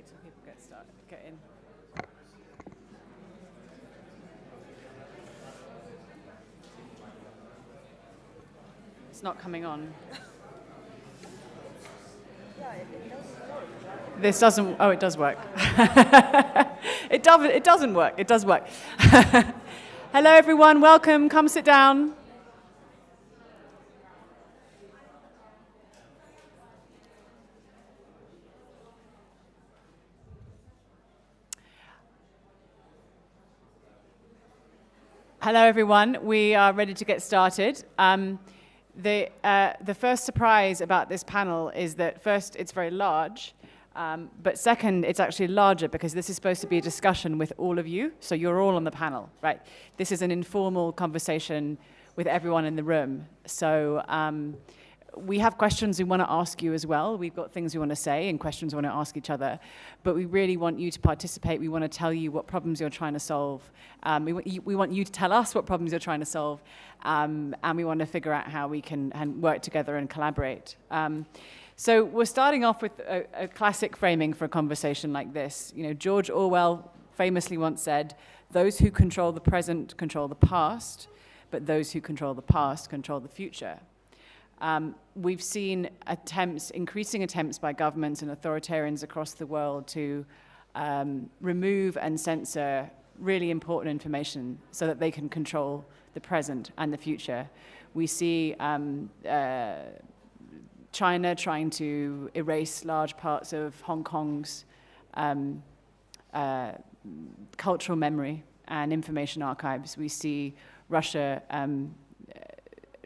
till people get in. It's not coming on. Yeah, it doesn't work, right? This doesn't. Oh, it does work. It doesn't work. It does work. Hello, everyone. Welcome. Come sit down. Hello, everyone. We are ready to get started. The first surprise about this panel is that first, it's very large, but second, it's actually larger because this is supposed to be a discussion with all of you, so you're all on the panel, right? This is an informal conversation with everyone in the room. So we have questions we want to ask you as well. We've got things we want to say and questions we want to ask each other, but we really want you to participate. We want to tell you what problems you're trying to solve. We want you to tell us what problems you're trying to solve, and we want to figure out how we can work together and collaborate. So we're starting off with a classic framing for a conversation like this. You know, George Orwell famously once said, "Those who control the present control the past, but those who control the past control the future." We've seen increasing attempts by governments and authoritarians across the world to remove and censor really important information so that they can control the present and the future. We see China trying to erase large parts of Hong Kong's cultural memory and information archives. We see Russia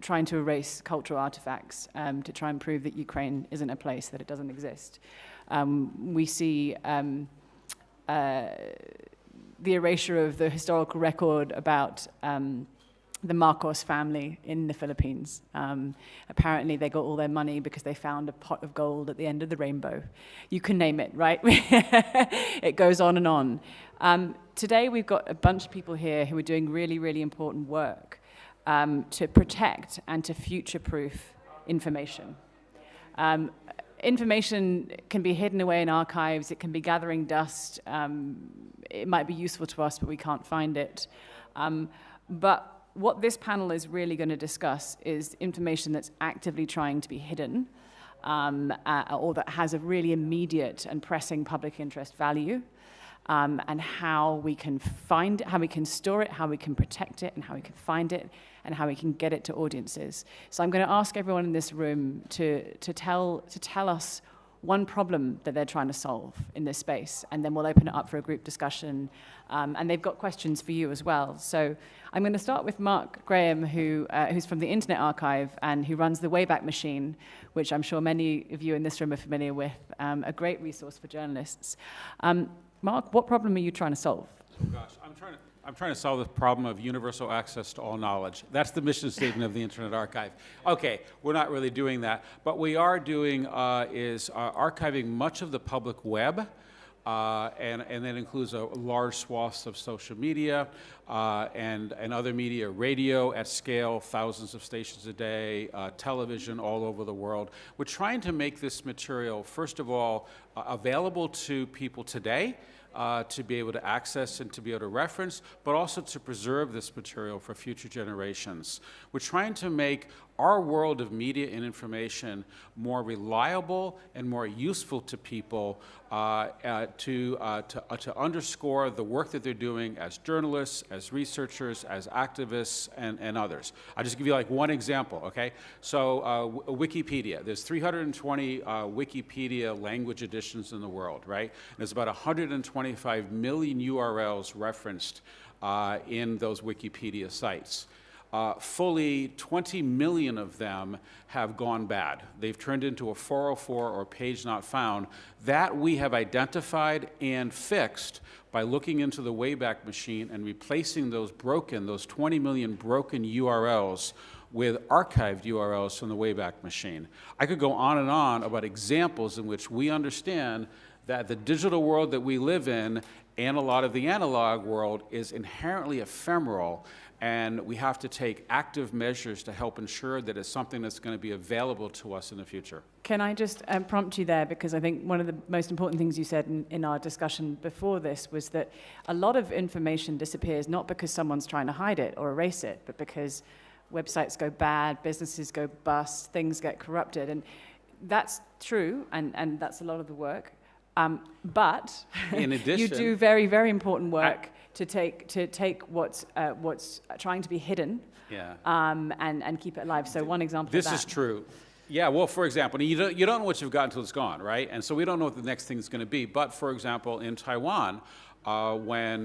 trying to erase cultural artifacts to try and prove that Ukraine isn't a place, that it doesn't exist. We see the erasure of the historical record about the Marcos family in the Philippines. Apparently they got all their money because they found a pot of gold at the end of the rainbow. You can name it, right? It goes on and on. Today we've got a bunch of people here who are doing really, really important work to protect and to future-proof information. Information can be hidden away in archives, it can be gathering dust, it might be useful to us, but we can't find it. But what this panel is really going to discuss is information that's actively trying to be hidden, or that has a really immediate and pressing public interest value. And how we can find it, how we can store it, how we can protect it, and how we can find it, and how we can get it to audiences. So I'm going to ask everyone in this room to tell us one problem that they're trying to solve in this space, and then we'll open it up for a group discussion. And they've got questions for you as well. So I'm going to start with Mark Graham, who's from the Internet Archive and who runs the Wayback Machine, which I'm sure many of you in this room are familiar with, a great resource for journalists. Mark, what problem are you trying to solve? Oh gosh, I'm trying to solve the problem of universal access to all knowledge. That's the mission statement of the Internet Archive. Okay, we're not really doing that. But we are doing is archiving much of the public web, and that includes a large swaths of social media and other media, radio at scale, thousands of stations a day, television all over the world. We're trying to make this material, first of all, available to people today, to be able to access and to be able to reference, but also to preserve this material for future generations. We're trying to make our world of media and information more reliable and more useful to people to underscore the work that they're doing as journalists, as researchers, as activists, and others. I'll just give you like one example, okay? So Wikipedia, there's 320 Wikipedia language editions in the world, right? And there's about 125 million URLs referenced in those Wikipedia sites. Fully 20 million of them have gone bad. They've turned into a 404 or page not found. That we have identified and fixed by looking into the Wayback Machine and replacing those 20 million broken URLs with archived URLs from the Wayback Machine. I could go on and on about examples in which we understand that the digital world that we live in and a lot of the analog world is inherently ephemeral, and we have to take active measures to help ensure that it's something that's going to be available to us in the future. Can I just prompt you there, because I think one of the most important things you said in our discussion before this was that a lot of information disappears not because someone's trying to hide it or erase it, but because websites go bad, businesses go bust, things get corrupted. And that's true, and that's a lot of the work. But in addition, you do very, very important work to take what's trying to be hidden, and keep it alive. So one example this of that. is true. Yeah, well, for example, you don't know what you've got until it's gone, right? And so we don't know what the next thing is going to be. But, for example, in Taiwan, when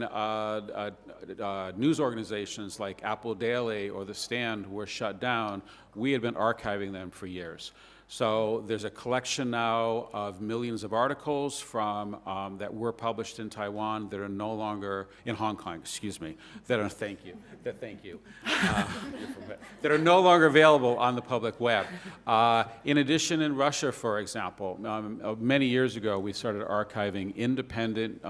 news organizations like Apple Daily or The Stand were shut down, we had been archiving them for years. So there's a collection now of millions of articles from that were published in Taiwan that are no longer in Hong Kong. Excuse me. That are that are no longer available on the public web. In addition, in Russia, for example, many years ago, we started archiving independent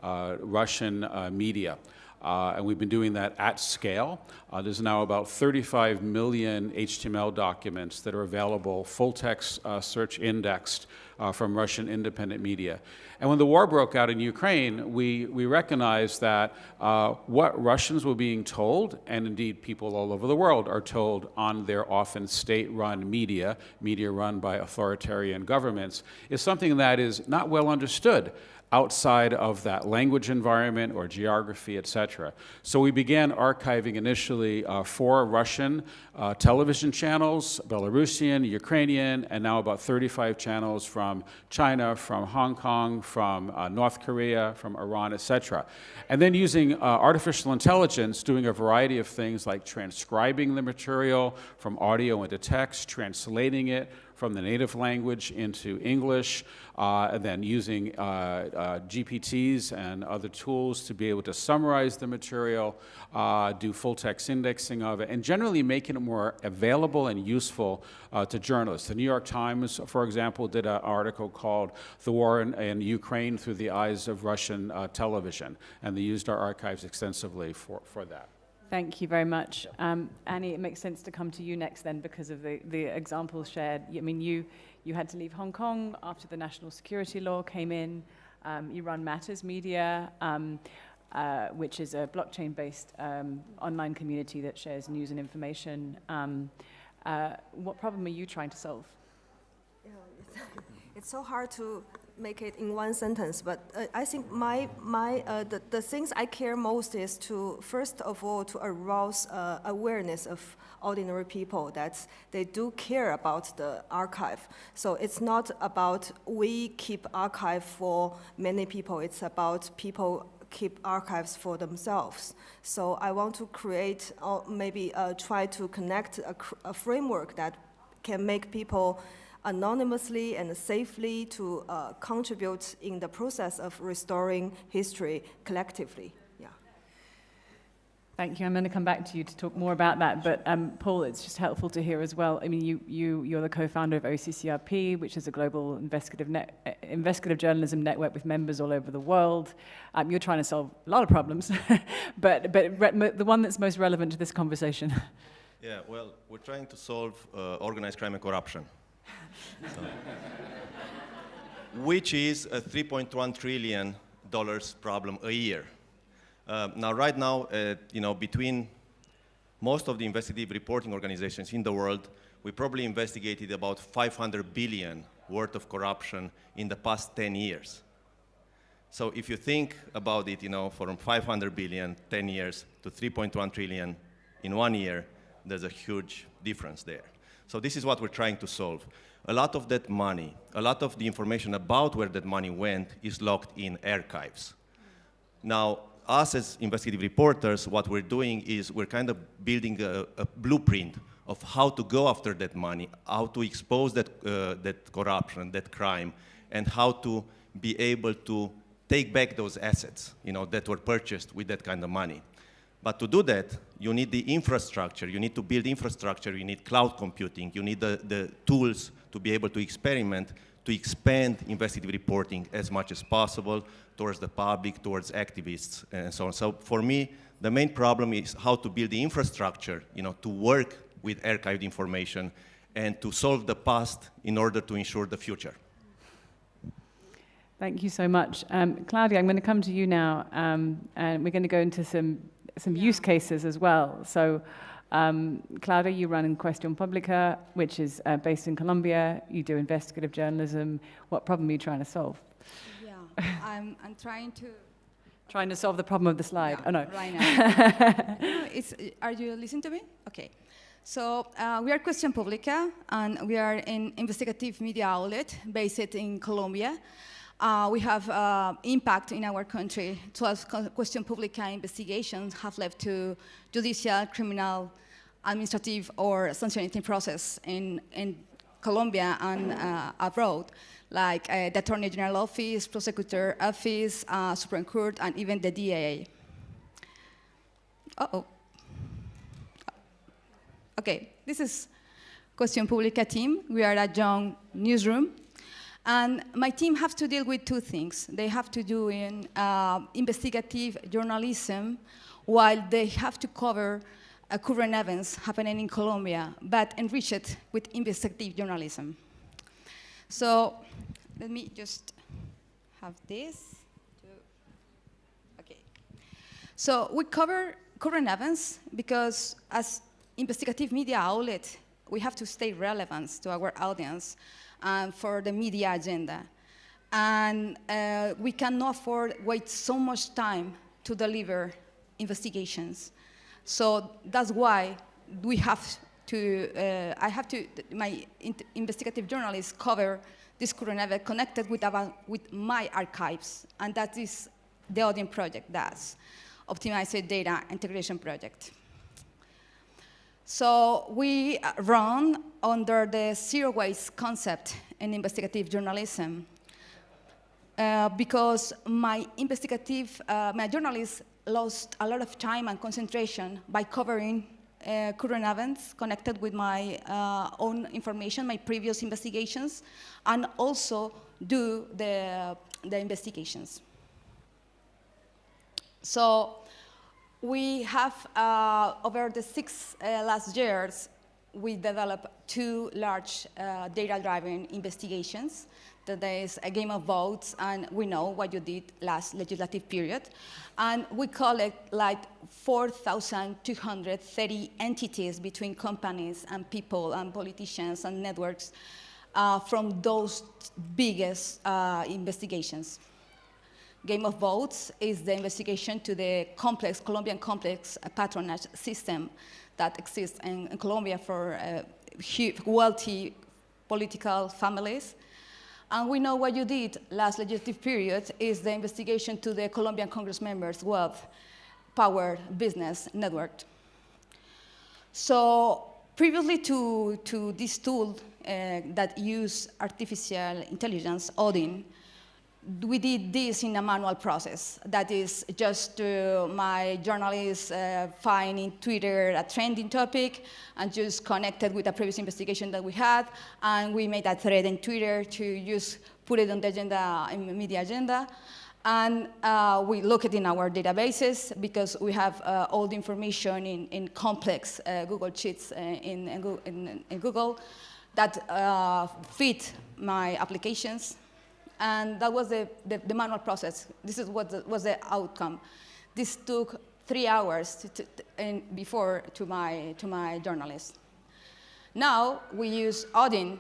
Russian media. And we've been doing that at scale. There's now about 35 million HTML documents that are available, full text search indexed from Russian independent media. And when the war broke out in Ukraine, we recognized that what Russians were being told, and indeed people all over the world are told on their often state-run media run by authoritarian governments, is something that is not well understood outside of that language environment or geography, etc. So we began archiving initially 4 Russian television channels, Belarusian, Ukrainian, and now about 35 channels from China, from Hong Kong, from North Korea, from Iran, etc. And then using artificial intelligence, doing a variety of things like transcribing the material from audio into text, translating it from the native language into English, and then using GPTs and other tools to be able to summarize the material, do full text indexing of it, and generally making it more available and useful to journalists. The New York Times, for example, did an article called "The War in Ukraine Through the Eyes of Russian Television," and they used our archives extensively for that. Thank you very much. Annie, it makes sense to come to you next then because of the examples shared. I mean, you had to leave Hong Kong after the national security law came in. You run Matters Media, which is a blockchain-based online community that shares news and information. What problem are you trying to solve? It's so hard to make it in one sentence, but I think the things I care most is to, first of all, to arouse awareness of ordinary people that they do care about the archive. So it's not about we keep archive for many people, it's about people keep archives for themselves. So I want to create, or maybe try to connect a framework that can make people anonymously and safely to contribute in the process of restoring history collectively. Yeah. Thank you. I'm going to come back to you to talk more about that. But Paul, it's just helpful to hear as well. I mean, you're the co-founder of OCCRP, which is a global investigative journalism network with members all over the world. You're trying to solve a lot of problems, but the one that's most relevant to this conversation. Yeah, well, we're trying to solve organized crime and corruption. So, which is a $3.1 trillion problem a year. Now, right now, between most of the investigative reporting organizations in the world, we probably investigated about 500 billion worth of corruption in the past 10 years. So if you think about it, from 500 billion, 10 years, to 3.1 trillion in 1 year, there's a huge difference there. So this is what we're trying to solve. A lot of that money, a lot of the information about where that money went is locked in archives. Now, us as investigative reporters, what we're doing is we're kind of building a blueprint of how to go after that money, how to expose that corruption, that crime, and how to be able to take back those assets, that were purchased with that kind of money. But to do that, you need the infrastructure, you need to build infrastructure, you need cloud computing, you need the tools to be able to experiment, to expand investigative reporting as much as possible towards the public, towards activists, and so on. So for me, The main problem is how to build the infrastructure, to work with archived information and to solve the past in order to ensure the future. Thank you so much. Claudia, I'm going to come to you now, and we're going to go into some use cases as well. So, Claudia, you run Question Publica, which is based in Colombia. You do investigative journalism. What problem are you trying to solve? Yeah, I'm trying to... Trying to solve the problem of the slide. Yeah, oh, no. Right now. Are you listening to me? Okay. So we are Question Publica, and we are an investigative media outlet based in Colombia. We have impact in our country. 12 Question Publica investigations have led to judicial, criminal, administrative, or sanctioning process in Colombia and abroad, like the Attorney General Office, Prosecutor Office, Supreme Court, and even the DAA. Uh-oh. Okay, this is Question Publica team. We are a young newsroom. And my team has to deal with two things. They have to do investigative journalism while they have to cover current events happening in Colombia, but enrich it with investigative journalism. So let me just have this. Okay. So we cover current events because as investigative media outlet, we have to stay relevant to our audience for the media agenda. And we cannot afford wait so much time to deliver investigations. So that's why we have to, my investigative journalists cover this current event connected with my archives. And that is the Odin project does, Optimized Data Integration Project. So we run under the zero waste concept in investigative journalism because my journalists lost a lot of time and concentration by covering current events connected with my own information, my previous investigations, and also do the investigations. So we have, over the last years, we developed 2 large data-driven investigations. That is a game of votes, and we know what you did last legislative period. And we collect like 4,230 entities between companies and people and politicians and networks from those biggest investigations. Game of Votes is the investigation to the Colombian complex patronage system that exists in Colombia for wealthy political families. And we know what you did last legislative period is the investigation to the Colombian Congress members' wealth, power, business network. So previously to this tool that use artificial intelligence, Odin, we did this in a manual process. That is just my journalists find in Twitter a trending topic and just connected with a previous investigation that we had, and we made a thread in Twitter to just put it on the agenda, in the media agenda. And we look at it in our databases because we have all the information in complex Google Sheets in Google that fit my applications. And that was the manual process. This is what was the outcome. This took 3 hours before to my journalists. Now we use Odin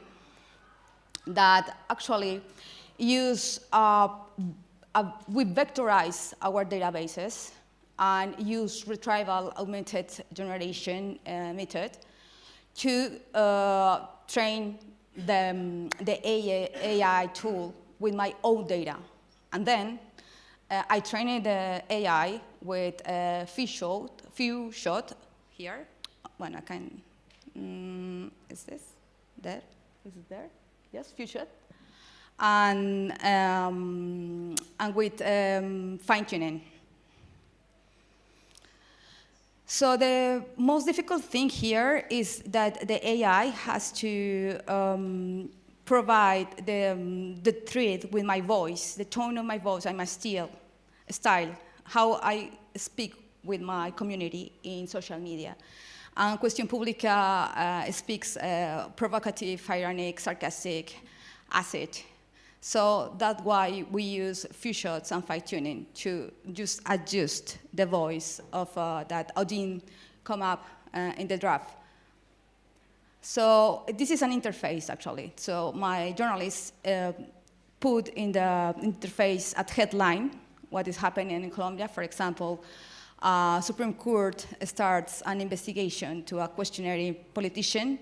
that actually use, we vectorize our databases and use retrieval augmented generation method to train the AI tool with my own data. And then I trained the AI with a few shot here. Well, I can, is this there? Is it there? Yes, few shot. And with fine-tuning. So the most difficult thing here is that the AI has to provide the thread with my voice, the tone of my voice and my style, how I speak with my community in social media. And Question Publica speaks provocative, ironic, sarcastic, acid. So that's why we use few shots and fine-tuning to just adjust the voice of that Odin come up in the draft. So this is an interface, actually. So my journalists put in the interface at headline what is happening in Colombia. For example, Supreme Court starts an investigation to a questionary politician,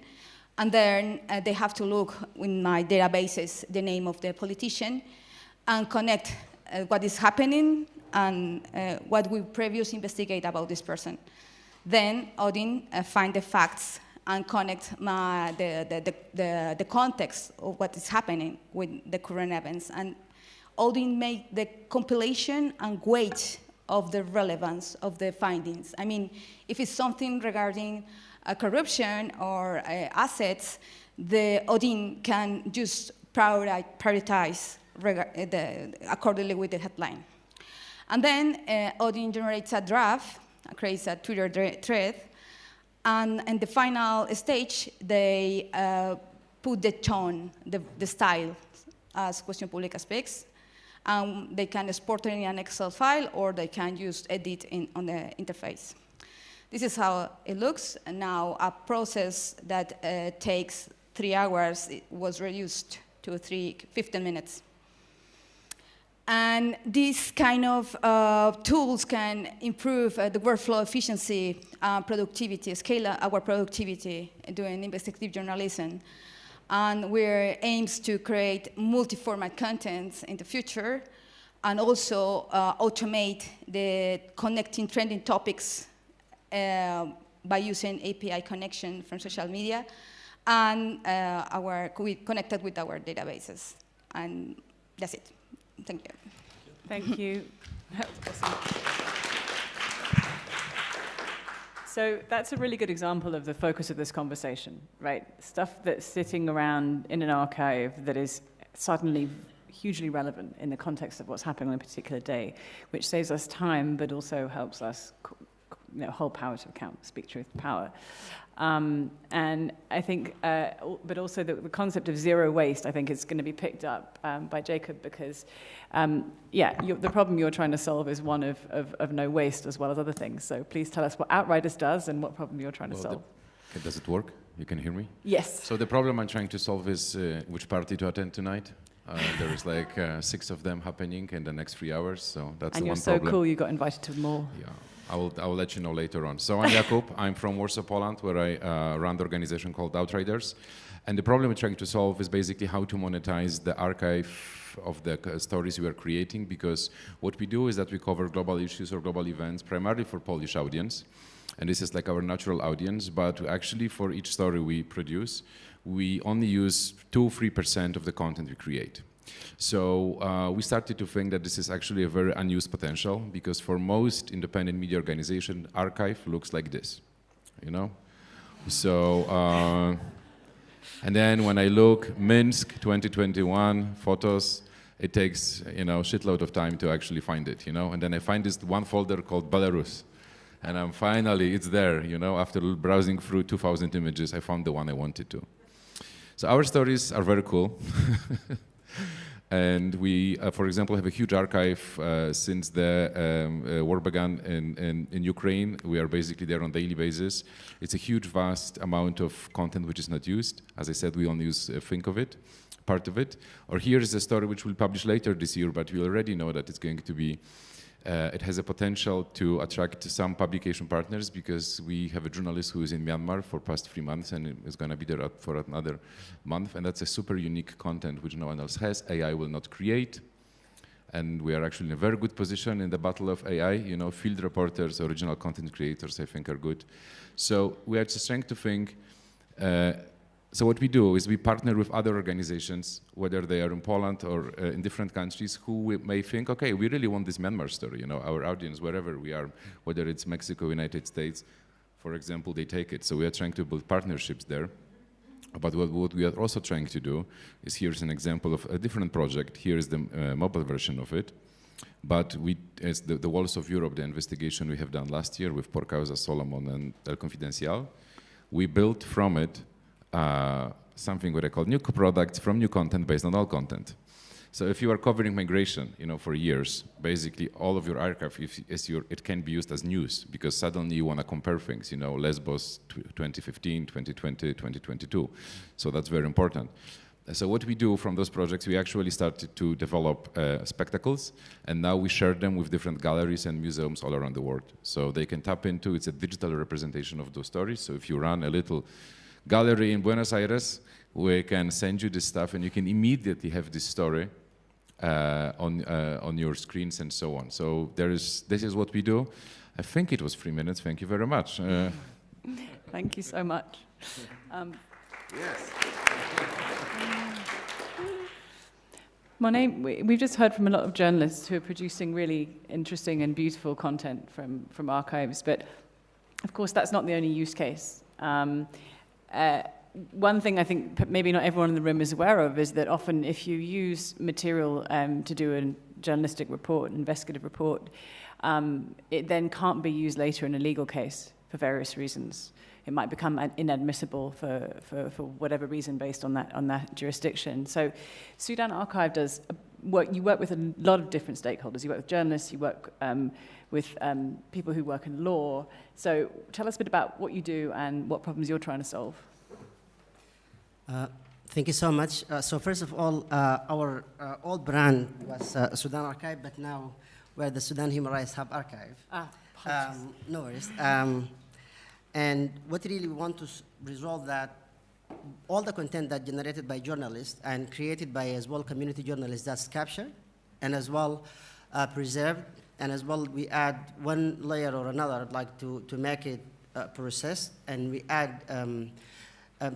and then they have to look in my databases the name of the politician and connect what is happening and what we previously investigate about this person. Then Odin find the facts and connect the context of what is happening with the current events. And Odin make the compilation and weight of the relevance of the findings. I mean, if it's something regarding corruption or assets, the Odin can just prioritize accordingly with the headline. And then Odin generates a draft, creates a Twitter thread, and in the final stage, they put the tone, the style, as Question Publica speaks. They can export it in an Excel file, or they can just edit on the interface. This is how it looks. And now a process that takes 3 hours was reduced to 15 minutes. And these kind of tools can improve the workflow efficiency, productivity, scale our productivity doing investigative journalism. And we're aims to create multi-format content in the future, and also automate the connecting trending topics by using API connection from social media, and we connected with our databases. And that's it. Thank you. Thank you. That was awesome. So that's a really good example of the focus of this conversation, right? Stuff that's sitting around in an archive that is suddenly hugely relevant in the context of what's happening on a particular day, which saves us time, but also helps us hold power to account, speak truth to power. And I think, but also the concept of zero waste, I think, is going to be picked up by Jacob, because, the problem you're trying to solve is one of no waste, as well as other things. So please tell us what Outriders does and what problem you're trying to solve. Does it work? You can hear me? Yes. So the problem I'm trying to solve is which party to attend tonight. There is like 6 of them happening in the next 3 hours, so that's the one problem. And you're so cool, you got invited to more. Yeah. I will let you know later on. So I'm Jakub. I'm from Warsaw, Poland, where I run the organization called Outriders. And the problem we're trying to solve is basically how to monetize the archive of the stories we are creating, because what we do is that we cover global issues or global events primarily for Polish audience. And this is like our natural audience, but actually for each story we produce, we only use 2-3% of the content we create. So we started to think that this is actually a very unused potential, because for most independent media organization, archive looks like this, you know? So, and then when I look, Minsk 2021 photos, it takes, shitload of time to actually find it, And then I find this one folder called Belarus. And it's there, after browsing through 2,000 images, I found the one I wanted to. So our stories are very cool. And we, for example, have a huge archive since the war began in Ukraine. We are basically there on a daily basis. It's a huge, vast amount of content which is not used. As I said, we only use part of it. Or here is a story which we'll publish later this year, but we already know that it's going to be it has a potential to attract some publication partners, because we have a journalist who is in Myanmar for past 3 months and is going to be there for another month. And that's a super unique content which no one else has. AI will not create. And we are actually in a very good position in the battle of AI. Field reporters, original content creators, I think, are good. So we are just trying to think. So what we do is we partner with other organizations, whether they are in Poland or in different countries, who may think, okay, we really want this Myanmar story, our audience, wherever we are, whether it's Mexico, United States, for example, they take it. So we are trying to build partnerships there. But what we are also trying to do is, here's an example of a different project. Here is the mobile version of it. But as the Walls of Europe, the investigation we have done last year with Por Causa Solomon and El Confidencial, we built from it something what I call new products from new content based on all content. So if you are covering migration, for years, basically all of your archive, it can be used as news, because suddenly you want to compare things, Lesbos 2015, 2020, 2022. So that's very important. So what we do from those projects, we actually started to develop spectacles, and now we share them with different galleries and museums all around the world. So they can tap into, it's a digital representation of those stories. So if you run a little gallery in Buenos Aires, we can send you this stuff, and you can immediately have this story on your screens and so on. So this is what we do. I think it was 3 minutes. Thank you very much. Thank you so much. Yes. Monet, we've just heard from a lot of journalists who are producing really interesting and beautiful content from archives, but of course that's not the only use case. One thing I think maybe not everyone in the room is aware of is that often if you use material to do a journalistic report, an investigative report, it then can't be used later in a legal case for various reasons. It might become inadmissible for whatever reason based on that jurisdiction. So Sudan Archive does you work with a lot of different stakeholders. You work with journalists, you work with people who work in law. So tell us a bit about what you do and what problems you're trying to solve. Thank you so much. So first of all, our old brand was Sudan Archive, but now we're the Sudan Human Rights Hub Archive. No worries. And what really we want to resolve that all the content that generated by journalists and created by as well community journalists, that's captured and as well preserved, and as well we add one layer or another like to make it processed, and we add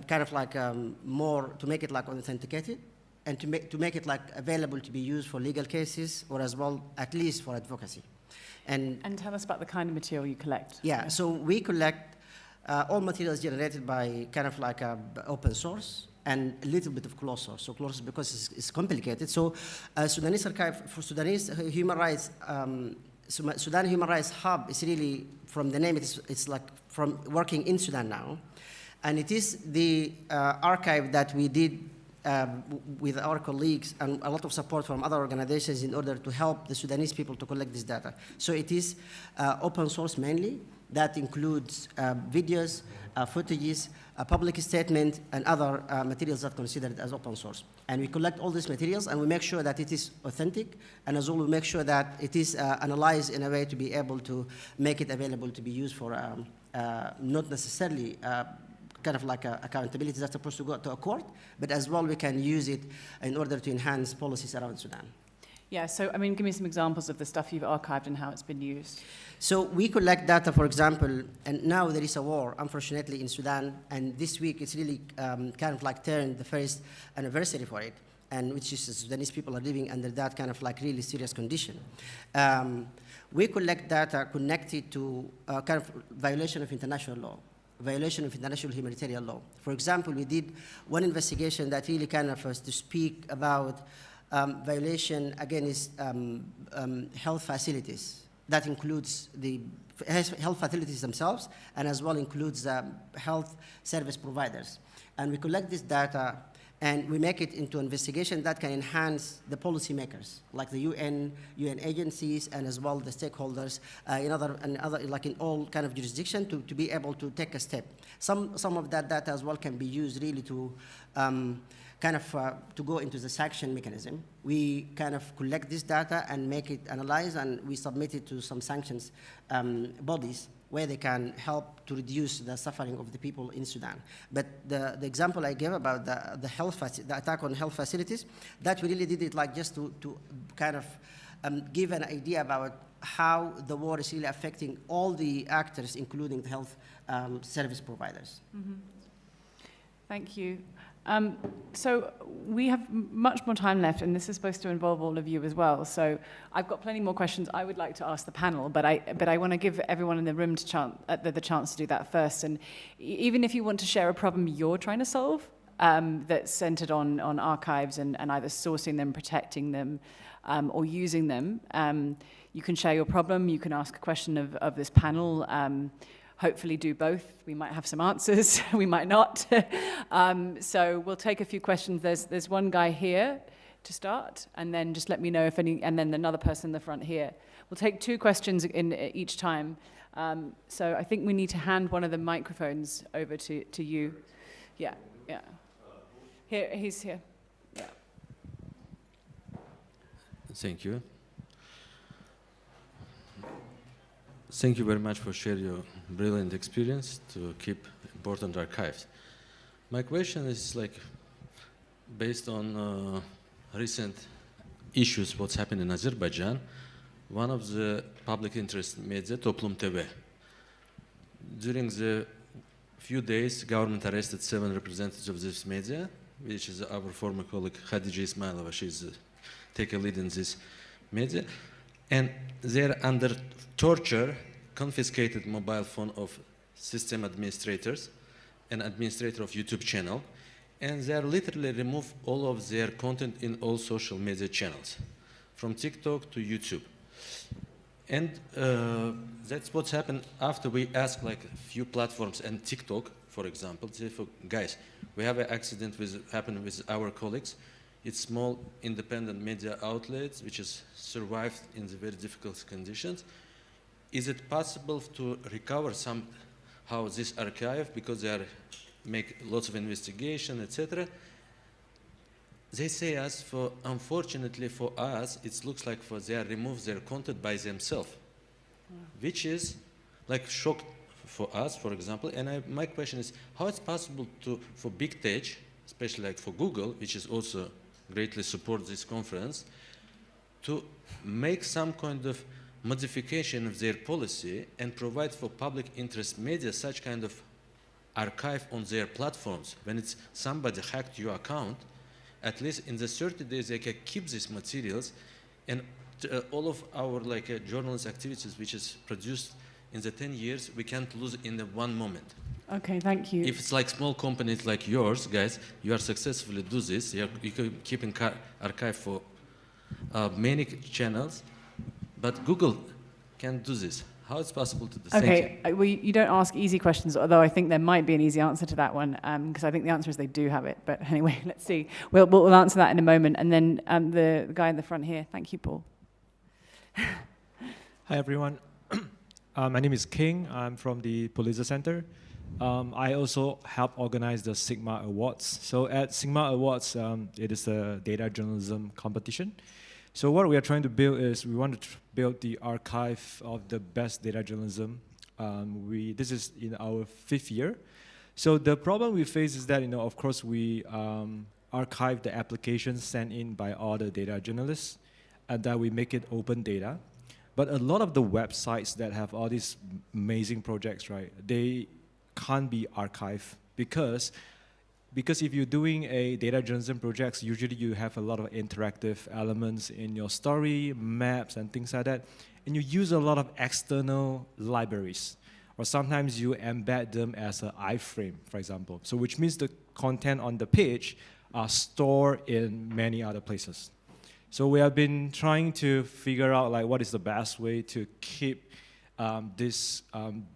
kind of like more to make it like authenticated, and to make it like available to be used for legal cases or as well at least for advocacy. And tell us about the kind of material you collect. Yeah, so we collect all materials generated by kind of like open source and a little bit of closed source. So closed because it's complicated. So Sudanese Archive for Sudanese Human Rights, Sudan Human Rights Hub is really, from the name, it's like from working in Sudan now. And it is the archive that we did with our colleagues and a lot of support from other organizations in order to help the Sudanese people to collect this data. So it is open source mainly. That includes videos, footages, a public statement, and other materials that are considered as open source. And we collect all these materials, and we make sure that it is authentic, and as well we make sure that it is analyzed in a way to be able to make it available to be used for not necessarily kind of like accountability that's supposed to go to a court, but as well we can use it in order to enhance policies around Sudan. Yeah, so I mean, give me some examples of the stuff you've archived and how it's been used. So we collect data, for example, and now there is a war, unfortunately, in Sudan, and this week it's really kind of like turned the first anniversary for it, and which is the Sudanese people are living under that kind of like really serious condition. We collect data connected to kind of violation of international law, violation of international humanitarian law. For example, we did one investigation that really kind of was to speak about violation against health facilities. That includes the health facilities themselves, and as well includes health service providers. And we collect this data, and we make it into investigation that can enhance the policymakers, like the UN agencies, and as well the stakeholders in other like in all kind of jurisdiction to be able to take a step. Some of that data as well can be used really to kind of to go into the sanction mechanism. We kind of collect this data and make it analyze, and we submit it to some sanctions bodies where they can help to reduce the suffering of the people in Sudan. But the example I gave about the attack on health facilities, that we really did it like just to kind of give an idea about how the war is really affecting all the actors, including the health service providers. Mm-hmm. Thank you. So we have much more time left, and this is supposed to involve all of you as well. So I've got plenty more questions I would like to ask the panel, but I want to give everyone in the room the chance to do that first. And even if you want to share a problem you're trying to solve, that's centered on archives and either sourcing them, protecting them, or using them. You can share your problem, you can ask a question of this panel, hopefully do both. We might have some answers, we might not. So we'll take a few questions. There's one guy here to start, and then just let me know if any, and then another person in the front here. We'll take 2 questions in each time. So I think we need to hand one of the microphones over to you. Yeah. Here, he's here. Yeah. Thank you. Thank you very much for sharing your brilliant experience to keep important archives. My question is based on recent issues, what's happened in Azerbaijan. One of the public interest media, Toplum TV. During the few days, government arrested 7 representatives of this media, which is our former colleague Khadija Ismailova. She's take a lead in this media. And they're under torture, confiscated mobile phone of system administrators and administrator of YouTube channel. And they are literally remove all of their content in all social media channels, from TikTok to YouTube. And that's what's happened after we asked a few platforms and TikTok, for example, say, guys, we have an accident happened with our colleagues. It's small independent media outlets which has survived in the very difficult conditions. Is it possible to recover somehow this archive because they make lots of investigation, etc.? They say unfortunately for us, it looks like they remove their content by themselves, which is shock for us, for example. And my question is, how it's possible for big tech, especially for Google, which is also greatly support this conference, to make some kind of modification of their policy and provide for public interest media such kind of archive on their platforms. When it's somebody hacked your account, at least in the 30 days they can keep these materials, and all of our journalist activities which is produced in the 10 years, we can't lose in the one moment. Okay, thank you. If it's small companies like yours, guys, you are successfully do this, you can keep in archive for many channels, but Google can't do this. How it's possible to do this? Okay, well, you don't ask easy questions, although I think there might be an easy answer to that one, because I think the answer is they do have it. But anyway, let's see. We'll answer that in a moment. And then the guy in the front here. Thank you, Paul. Hi, everyone. My name is King. I'm from the Pulitzer Center. I also help organize the Sigma Awards. So at Sigma Awards, it is a data journalism competition. So what we are trying to build is we want to build the archive of the best data journalism. This is in our 5th year. So the problem we face is that, of course, we archive the applications sent in by all the data journalists, and that we make it open data. But a lot of the websites that have all these amazing projects, right, they can't be archived because if you're doing a data journalism projects, usually you have a lot of interactive elements in your story, maps, and things like that. And you use a lot of external libraries. Or sometimes you embed them as an iframe, for example. So which means the content on the page are stored in many other places. So we have been trying to figure out what is the best way to keep these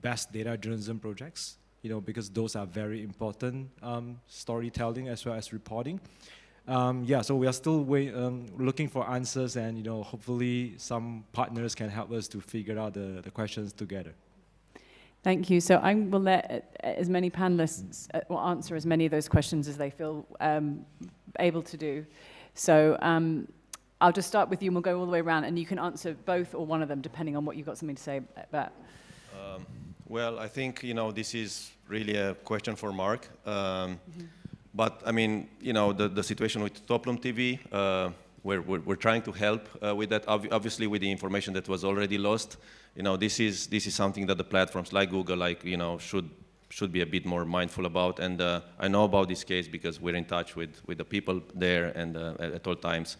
best data journalism projects, because those are very important storytelling as well as reporting. So we are still looking for answers, and hopefully some partners can help us to figure out the questions together. Thank you. So I will let as many panelists answer as many of those questions as they feel able to do. So I'll just start with you, and we'll go all the way around, and you can answer both or one of them, depending on what you've got something to say about. Well, I think, this is really a question for Mark. But, I mean, the situation with Toplum TV, we're trying to help with that, obviously with the information that was already lost. This is something that the platforms like Google, should be a bit more mindful about. And I know about this case because we're in touch with the people there and at all times.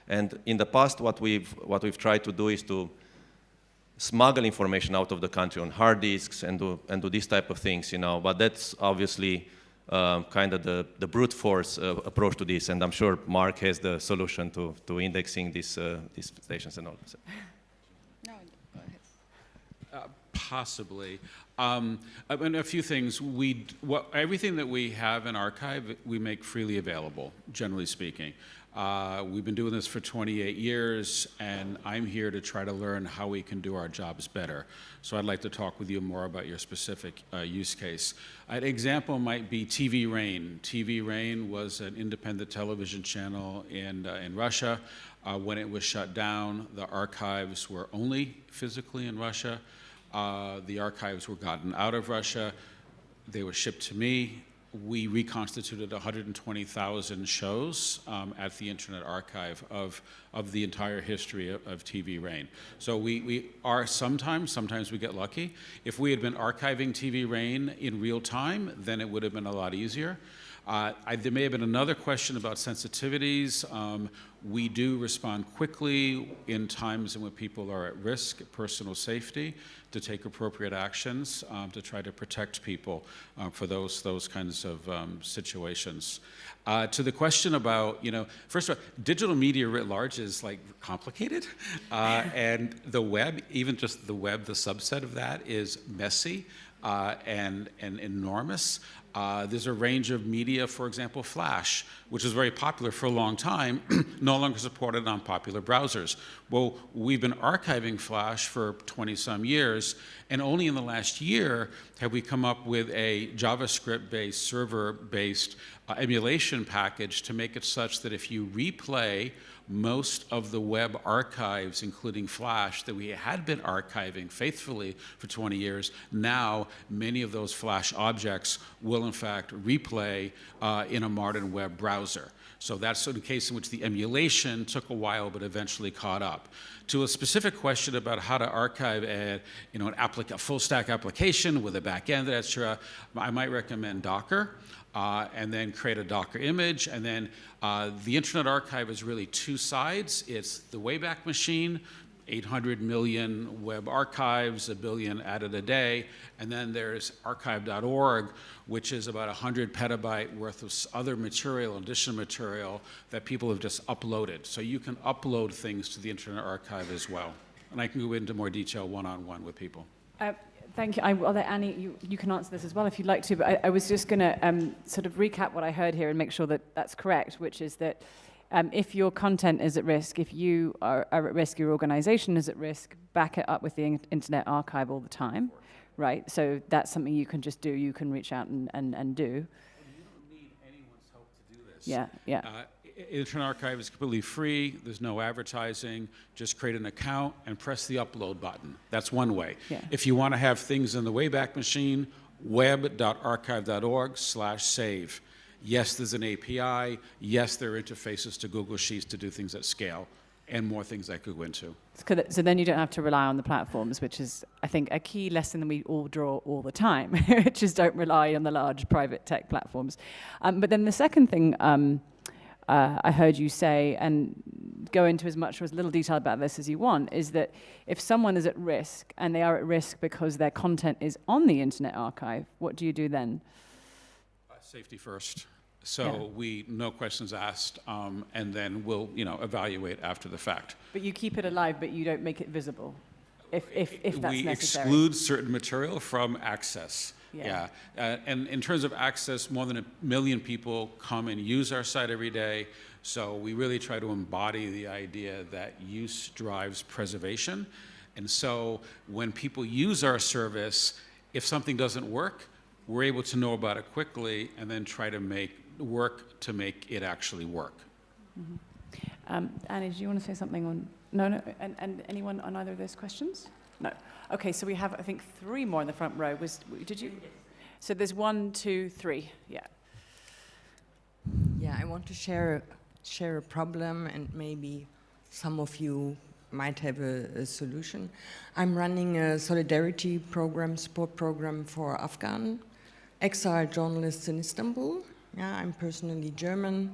And in the past, what we've tried to do is to smuggle information out of the country on hard disks and do these type of things, But that's obviously kind of the brute force approach to this, and I'm sure Mark has the solution to indexing these stations and all. So. No, go ahead. Possibly. I mean, a few things. Everything that we have in archive, we make freely available, generally speaking. We've been doing this for 28 years, and I'm here to try to learn how we can do our jobs better. So I'd like to talk with you more about your specific use case. An example might be TV Rain. TV Rain was an independent television channel in Russia. When it was shut down, the archives were only physically in Russia. The archives were gotten out of Russia. They were shipped to me. We reconstituted 120,000 shows at the Internet Archive of the entire history of TV Rain. So we are sometimes we get lucky. If we had been archiving TV Rain in real time, then it would have been a lot easier. There may have been another question about sensitivities. We do respond quickly in times in which people are at risk, personal safety, to take appropriate actions to try to protect people for those kinds of situations. To the question about, first of all, digital media writ large is like complicated, and the web, even just the web, the subset of that is messy and enormous. There's a range of media, for example, Flash, which was very popular for a long time, no longer supported on popular browsers. Well, we've been archiving Flash for 20-some years, and only in the last year have we come up with a JavaScript-based, server-based emulation package to make it such that if you replay most of the web archives, including Flash, that we had been archiving faithfully for 20 years, now many of those Flash objects will in fact replay in a modern web browser. So that's the case in which the emulation took a while but eventually caught up. To a specific question about how to archive a full stack application with a back end, etc., I might recommend Docker. And then create a Docker image, and then the Internet Archive is really two sides. It's the Wayback Machine, 800 million web archives, 1 billion added a day, and then there's archive.org, which is about 100 petabyte worth of other material, additional material that people have just uploaded. So you can upload things to the Internet Archive as well. And I can go into more detail one-on-one with people. Thank you. Annie, you can answer this as well if you'd like to, but I was just going to sort of recap what I heard here and make sure that that's correct, which is that if your content is at risk, if you are at risk, your organization is at risk, back it up with the Internet Archive all the time, right? So that's something you can just do. You can reach out and do. And you don't need anyone's help to do this. Yeah. Internet Archive is completely free. There's no advertising. Just create an account and press the upload button. That's one way. Yeah. If you want to have things in the Wayback Machine, web.archive.org/save. Yes, there's an API. Yes, there are interfaces to Google Sheets to do things at scale, and more things I could go into. So then you don't have to rely on the platforms, which is, I think, a key lesson that we all draw all the time, which is don't rely on the large private tech platforms. But then the second thing I heard you say, and go into as much or as little detail about this as you want, is that if someone is at risk, and they are at risk because their content is on the Internet Archive, what do you do then? Safety first. So we, no questions asked, and then we'll, evaluate after the fact. But you keep it alive, but you don't make it visible, if that's necessary. We exclude certain material from access. Yeah. And in terms of access, more than 1 million people come and use our site every day. So we really try to embody the idea that use drives preservation. And so when people use our service, if something doesn't work, we're able to know about it quickly and then try to make it actually work. Mm-hmm. Annie, do you want to say something on? No. And anyone on either of those questions? No. Okay, so we have, I think, 3 more in the front row. Did you? So there's 1, 2, 3. Yeah. Yeah, I want to share a problem, and maybe some of you might have a solution. I'm running a solidarity program, support program for Afghan exiled journalists in Istanbul. Yeah, I'm personally German,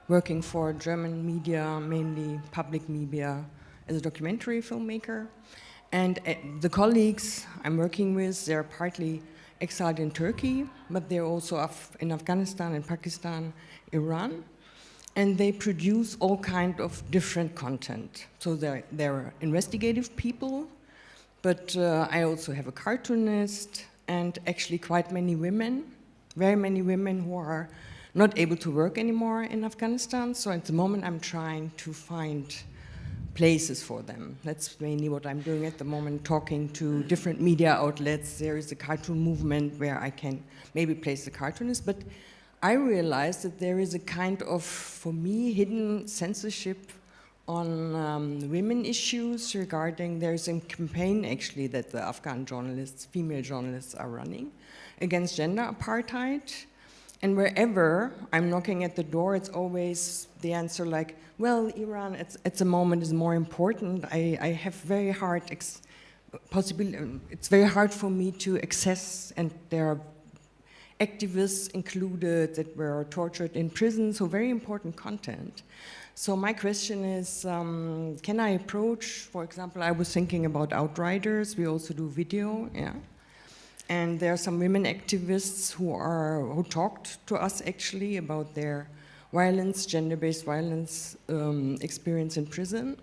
working for German media, mainly public media, as a documentary filmmaker. And the colleagues I'm working with, they're partly exiled in Turkey, but they're also in Afghanistan and Pakistan, Iran. And they produce all kind of different content. So they're investigative people, but I also have a cartoonist and actually quite many women, very many women who are not able to work anymore in Afghanistan. So at the moment I'm trying to find places for them. That's mainly what I'm doing at the moment, talking to different media outlets. There is a cartoon movement where I can maybe place the cartoonist, but I realized that there is a kind of, for me, hidden censorship on women issues regarding, there's a campaign actually that the Afghan journalists, female journalists are running against gender apartheid. And wherever I'm knocking at the door, it's always the answer like, well, Iran at the moment is more important. I have very hard it's very hard for me to access, and there are activists included that were tortured in prison, so very important content. So my question is, can I approach, for example, I was thinking about Outriders, we also do video, yeah. And there are some women activists who talked to us actually about their violence, gender-based violence experience in prison,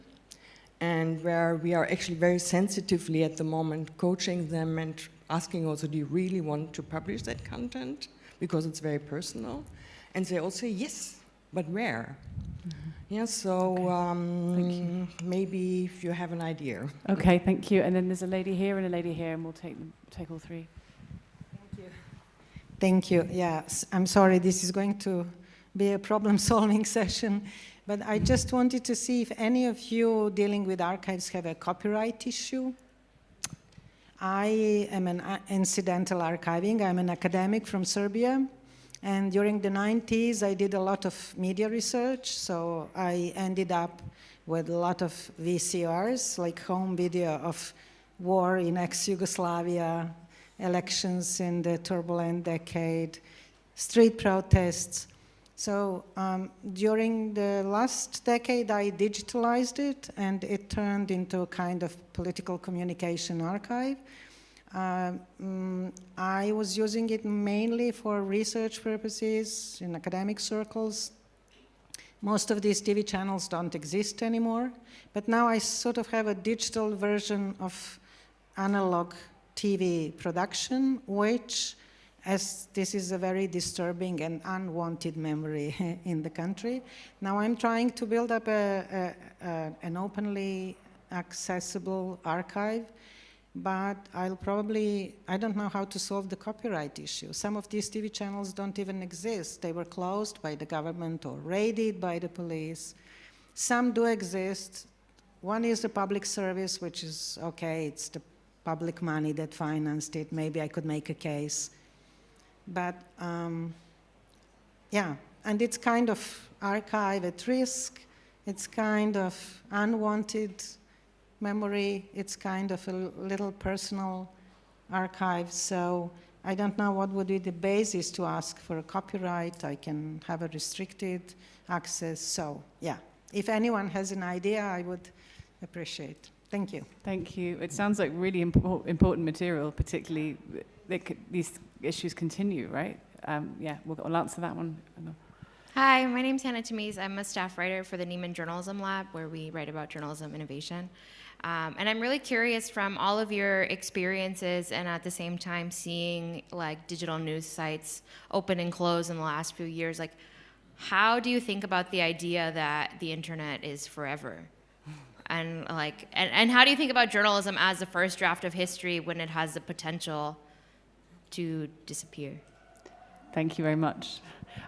and where we are actually very sensitively at the moment coaching them and asking also, do you really want to publish that content? Because it's very personal. And they all say, yes, but where? Mm-hmm. Yeah, so okay. Maybe if you have an idea. Okay, thank you. And then there's a lady here and a lady here, and we'll take all three. Thank you. Thank you. Yes, I'm sorry, this is going to be a problem-solving session, but I just wanted to see if any of you dealing with archives have a copyright issue. I am an incidental archiving. I'm an academic from Serbia, and during the 90s I did a lot of media research, so I ended up with a lot of VCRs, like home video of war in ex-Yugoslavia, elections in the turbulent decade, street protests. So during the last decade, I digitalized it, and it turned into a kind of political communication archive. I was using it mainly for research purposes in academic circles. Most of these TV channels don't exist anymore, but now I sort of have a digital version of analog TV production, which, as this is a very disturbing and unwanted memory in the country. Now I'm trying to build up an openly accessible archive, but I don't know how to solve the copyright issue. Some of these TV channels don't even exist. They were closed by the government or raided by the police. Some do exist. One is a public service, which is okay, it's the public money that financed it. Maybe I could make a case. But yeah, and it's kind of archive at risk. It's kind of unwanted memory. It's kind of a little personal archive. So I don't know what would be the basis to ask for a copyright. I can have a restricted access. So yeah, if anyone has an idea, I would appreciate. Thank you. Thank you. It sounds like really important material, particularly these issues continue, right? Yeah, we'll answer that one. Hi, my name's Hannah Tamiz. I'm a staff writer for the Neiman Journalism Lab, where we write about journalism innovation. And I'm really curious, from all of your experiences and at the same time seeing like digital news sites open and close in the last few years, like how do you think about the idea that the internet is forever? And like, and how do you think about journalism as the first draft of history when it has the potential to disappear? Thank you very much.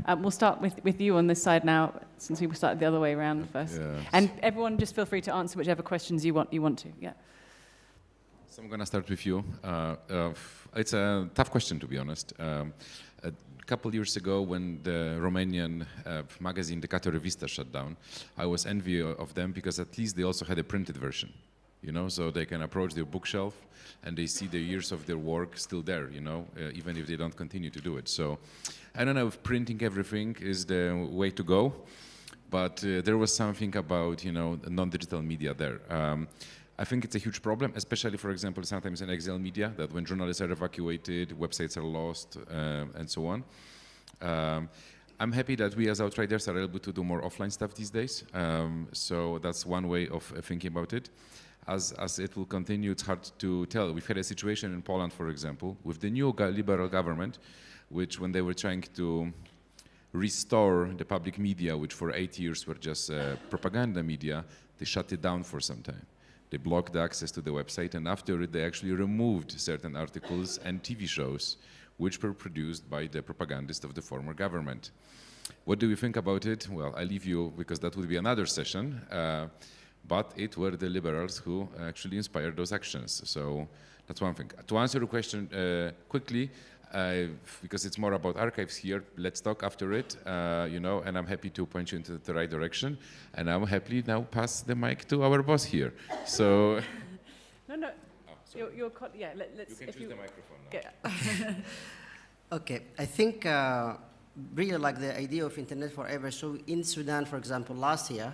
We'll start with you on this side now, since we started the other way around first. Yes. And everyone, just feel free to answer whichever questions you want to. Yeah. So I'm going to start with you. It's a tough question, to be honest. A couple years ago, when the Romanian magazine Decate Revista shut down, I was envious of them because at least they also had a printed version, you know, so they can approach their bookshelf and they see the years of their work still there, you know, even if they don't continue to do it. So I don't know if printing everything is the way to go, but there was something about, you know, non-digital media there. I think it's a huge problem, especially, for example, sometimes in exile media, that when journalists are evacuated, websites are lost, and so on. I'm happy that we as Outriders are able to do more offline stuff these days. So that's one way of thinking about it. As it will continue, it's hard to tell. We've had a situation in Poland, for example, with the new liberal government, which when they were trying to restore the public media, which for 8 years were just propaganda media, they shut it down for some time. They blocked the access to the website, and after it, they actually removed certain articles and TV shows which were produced by the propagandists of the former government. What do we think about it? Well, I leave you, because that would be another session, but it were the liberals who actually inspired those actions. So that's one thing. To answer the question quickly, because it's more about archives here, let's talk after it, you know, and I'm happy to point you into the right direction. And I'm happy now pass the mic to our boss here. So. No. Oh, yeah, let's. You can choose the microphone now. Yeah. Okay, I think really like the idea of internet forever. So in Sudan, for example, last year,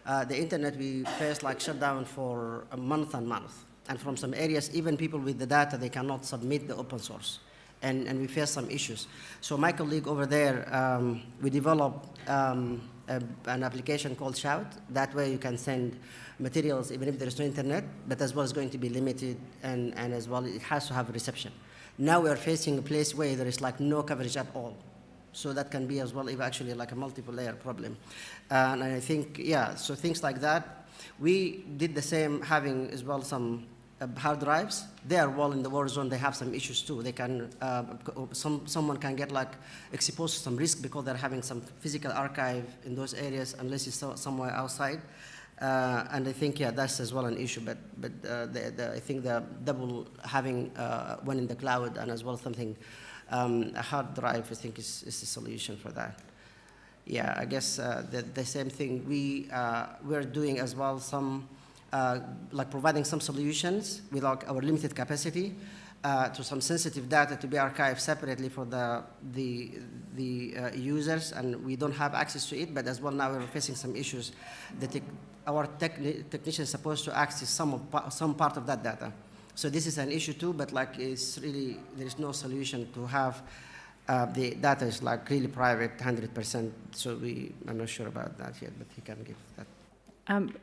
the internet we faced like shut down for a month and month. And from some areas, even people with the data, they cannot submit the open source. And we face some issues. So my colleague over there, we developed an application called Shout. That way you can send materials even if there is no internet, but as well as going to be limited, and as well it has to have a reception. Now we are facing a place where there is like no coverage at all. So that can be as well if actually like a multiple layer problem. And I think, yeah, so things like that. We did the same, having as well some hard drives. They are well in the war zone. They have some issues too. They can, someone can get like exposed to some risk because they're having some physical archive in those areas unless it's somewhere outside. And I think, yeah, that's as well an issue. But I think the double having one in the cloud and as well something, a hard drive, I think is the solution for that. Yeah, I guess the same thing. We're doing as well some, like providing some solutions with like our limited capacity to some sensitive data to be archived separately for the users, and we don't have access to it, but as well now we're facing some issues. Our technician is supposed to access some part of that data. So this is an issue too, but like it's really, there is no solution to have the data is like really private, 100%. So I'm not sure about that yet, but he can give that.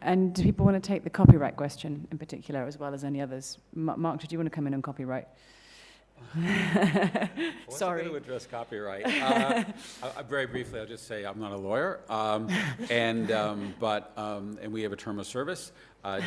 And do people want to take the copyright question in particular as well as any others? Mark, did you want to come in on copyright? Sorry. I'm going to address copyright. Very briefly, I'll just say I'm not a lawyer, and we have a term of service.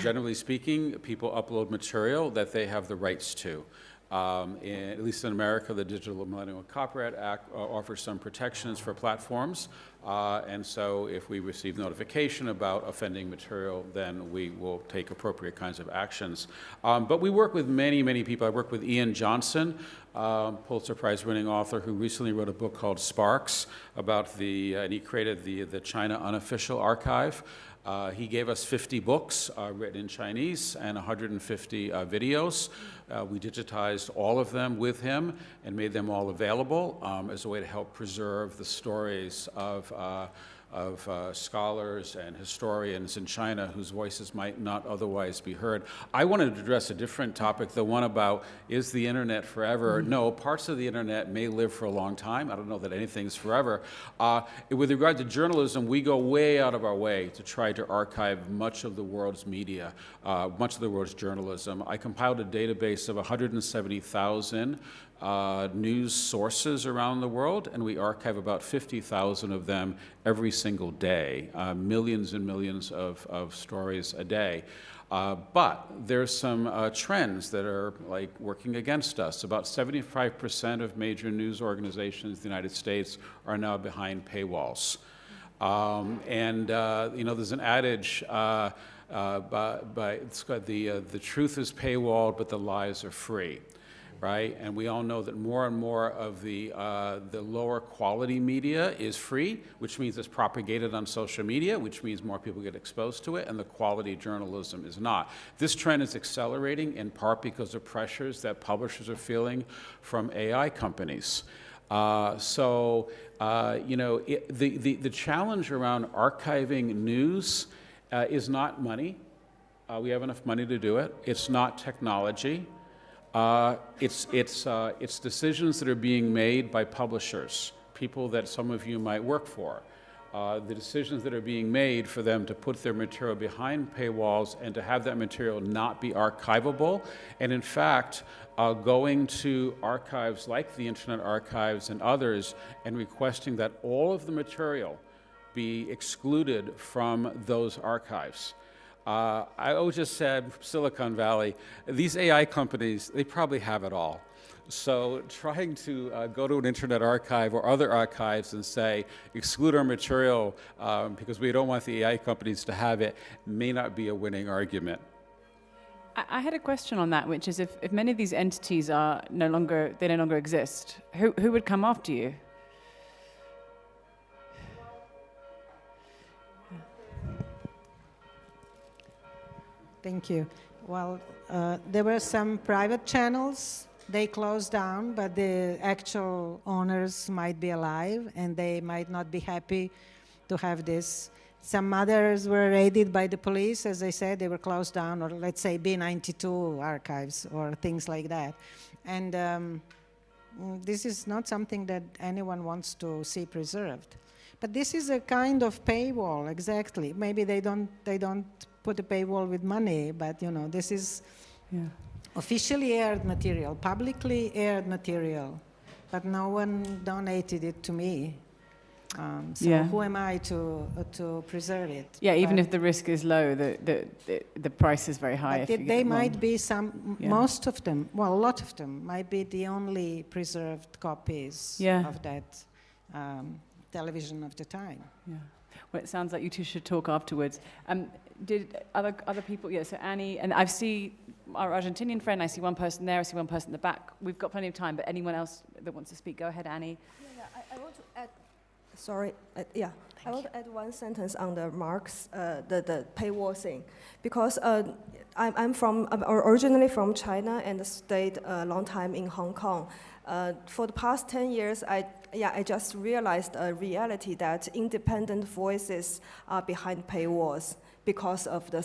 Generally speaking, people upload material that they have the rights to. At least in America, the Digital Millennium Copyright Act offers some protections for platforms. And so if we receive notification about offending material, then we will take appropriate kinds of actions. But we work with many, many people. I work with Ian Johnson, Pulitzer Prize-winning author who recently wrote a book called Sparks about and he created the China Unofficial Archive. He gave us 50 books written in Chinese and 150 videos. We digitized all of them with him and made them all available as a way to help preserve the stories of scholars and historians in China whose voices might not otherwise be heard. I wanted to address a different topic, the one about, is the internet forever? No, parts of the internet may live for a long time. I don't know that anything's forever. With regard to journalism, we go way out of our way to try to archive much of the world's media, much of the world's journalism. I compiled a database of 170,000 news sources around the world, and we archive about 50,000 of them every single day, millions and millions of stories a day. But there's some trends that are like working against us. About 75% of major news organizations in the United States are now behind paywalls. You know, there's an adage, it's got the truth is paywalled, but the lies are free. Right? And we all know that more and more of the lower quality media is free, which means it's propagated on social media, which means more people get exposed to it, and the quality journalism is not. This trend is accelerating in part because of pressures that publishers are feeling from AI companies. You know, the challenge around archiving news is not money. We have enough money to do it. It's not technology. It's decisions that are being made by publishers, people that some of you might work for. The decisions that are being made for them to put their material behind paywalls and to have that material not be archivable. And in fact, going to archives like the Internet Archives and others and requesting that all of the material be excluded from those archives. I always just said, Silicon Valley, these AI companies, they probably have it all. So trying to go to an Internet Archive or other archives and say, exclude our material because we don't want the AI companies to have it, may not be a winning argument. I had a question on that, which is if many of these entities are no longer exist, who would come after you? Thank you. Well, there were some private channels. They closed down, but the actual owners might be alive, and they might not be happy to have this. Some others were raided by the police. As I said, they were closed down, or let's say B92 archives or things like that. And this is not something that anyone wants to see preserved. But this is a kind of paywall, exactly. Maybe they don't put a paywall with money, but you know, this is officially aired material, publicly aired material, but no one donated it to me. So who am I to preserve it? Yeah, even if the risk is low, the price is very high. But they might be some, most of them, well, a lot of them might be the only preserved copies of that television of the time. Yeah. Well, it sounds like you two should talk afterwards. Did other people? Yeah. So Annie, and I see our Argentinian friend. I see one person there. I see one person in the back. We've got plenty of time. But anyone else that wants to speak, go ahead, Annie. I want to add. Sorry. I want to add one sentence on the Marx, the paywall thing, because I'm originally from China and stayed a long time in Hong Kong. For the past 10 years, I just realized a reality that independent voices are behind paywalls because of the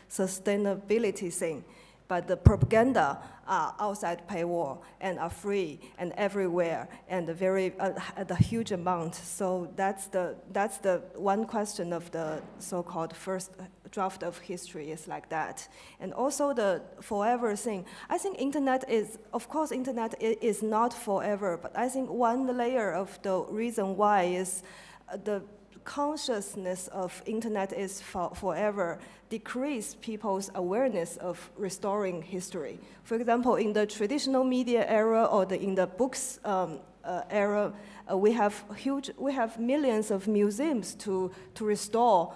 sustainability thing. But the propaganda are outside paywall and are free and everywhere and at a huge amount. So that's the one question of the so-called first draft of history is like that. And also the forever thing. I think internet is not forever, but I think one layer of the reason why is the consciousness of internet is forever decrease people's awareness of restoring history. For example, in the traditional media era or in the books era, we have millions of museums to restore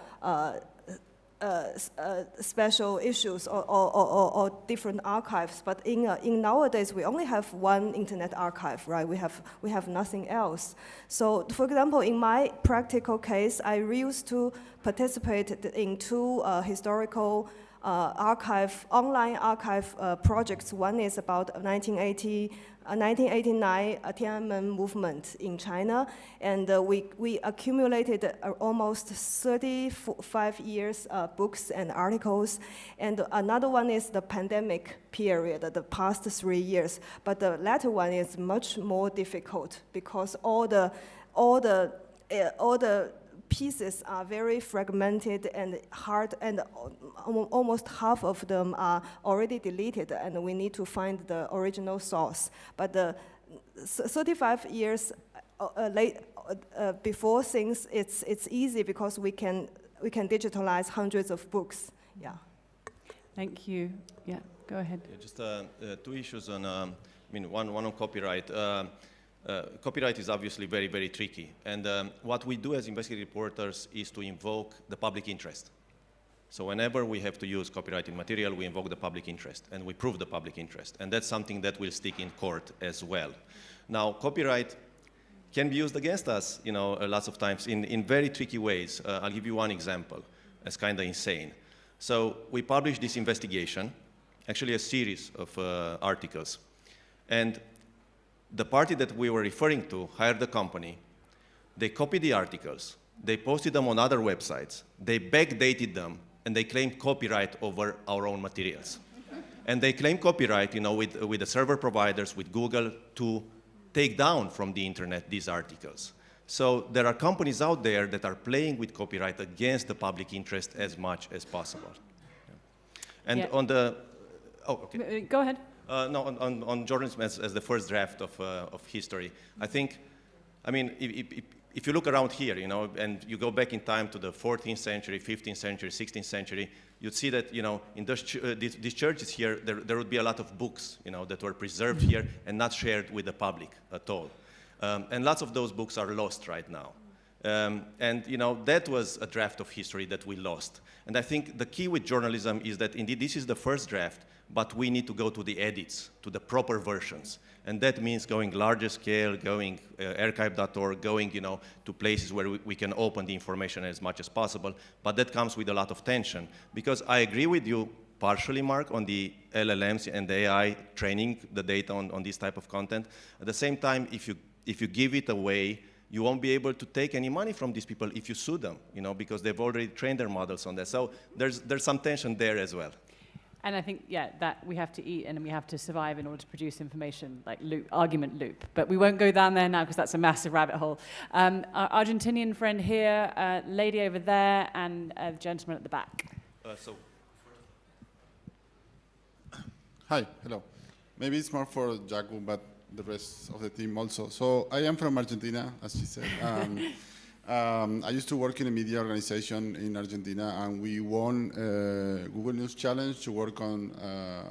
special issues or different archives, but in nowadays we only have one internet archive, right? We have nothing else. So, for example, in my practical case, I used to participate in two historical online archive projects. One is about 1989 Tiananmen movement in China, and we accumulated almost 35 years books and articles. And another one is the pandemic period, the past 3 years. But the latter one is much more difficult because all the pieces are very fragmented and hard, and almost half of them are already deleted, and we need to find the original source. But the 35 years before things, it's easy because we can digitalize hundreds of books. Yeah. Thank you. Yeah, go ahead. Yeah, just two issues on. One on copyright. Copyright is obviously very, very tricky. And what we do as investigative reporters is to invoke the public interest. So whenever we have to use copyrighted material, we invoke the public interest, and we prove the public interest. And that's something that will stick in court as well. Now, copyright can be used against us, lots of times in very tricky ways. I'll give you one example. It's kind of insane. So we published this investigation, actually a series of articles. And the party that we were referring to hired the company. They copied the articles. They posted them on other websites. They backdated them and they claim copyright over our own materials. And they claim copyright, with the server providers, with Google, to take down from the internet these articles. So there are companies out there that are playing with copyright against the public interest as much as possible. And on the, okay. Go ahead. No, on journalism as the first draft of history, I think, if you look around here, and you go back in time to the 14th century, 15th century, 16th century, you'd see that, in these churches here, there would be a lot of books, that were preserved here and not shared with the public at all. And lots of those books are lost right now. That was a draft of history that we lost. And I think the key with journalism is that indeed this is the first draft, but we need to go to the edits, to the proper versions. And that means going larger scale, going archive.org, going to places where we can open the information as much as possible. But that comes with a lot of tension. Because I agree with you partially, Mark, on the LLMs and the AI training the data on this type of content. At the same time, if you give it away, you won't be able to take any money from these people if you sue them, because they've already trained their models on that. So there's some tension there as well. And I think, that we have to eat and we have to survive in order to produce information, like argument loop. But we won't go down there now because that's a massive rabbit hole. Our Argentinian friend here, lady over there, and a gentleman at the back. Hi, hello. Maybe it's more for Jaco, but the rest of the team also. So I am from Argentina, as she said. I used to work in a media organization in Argentina, and we won Google News Challenge to work on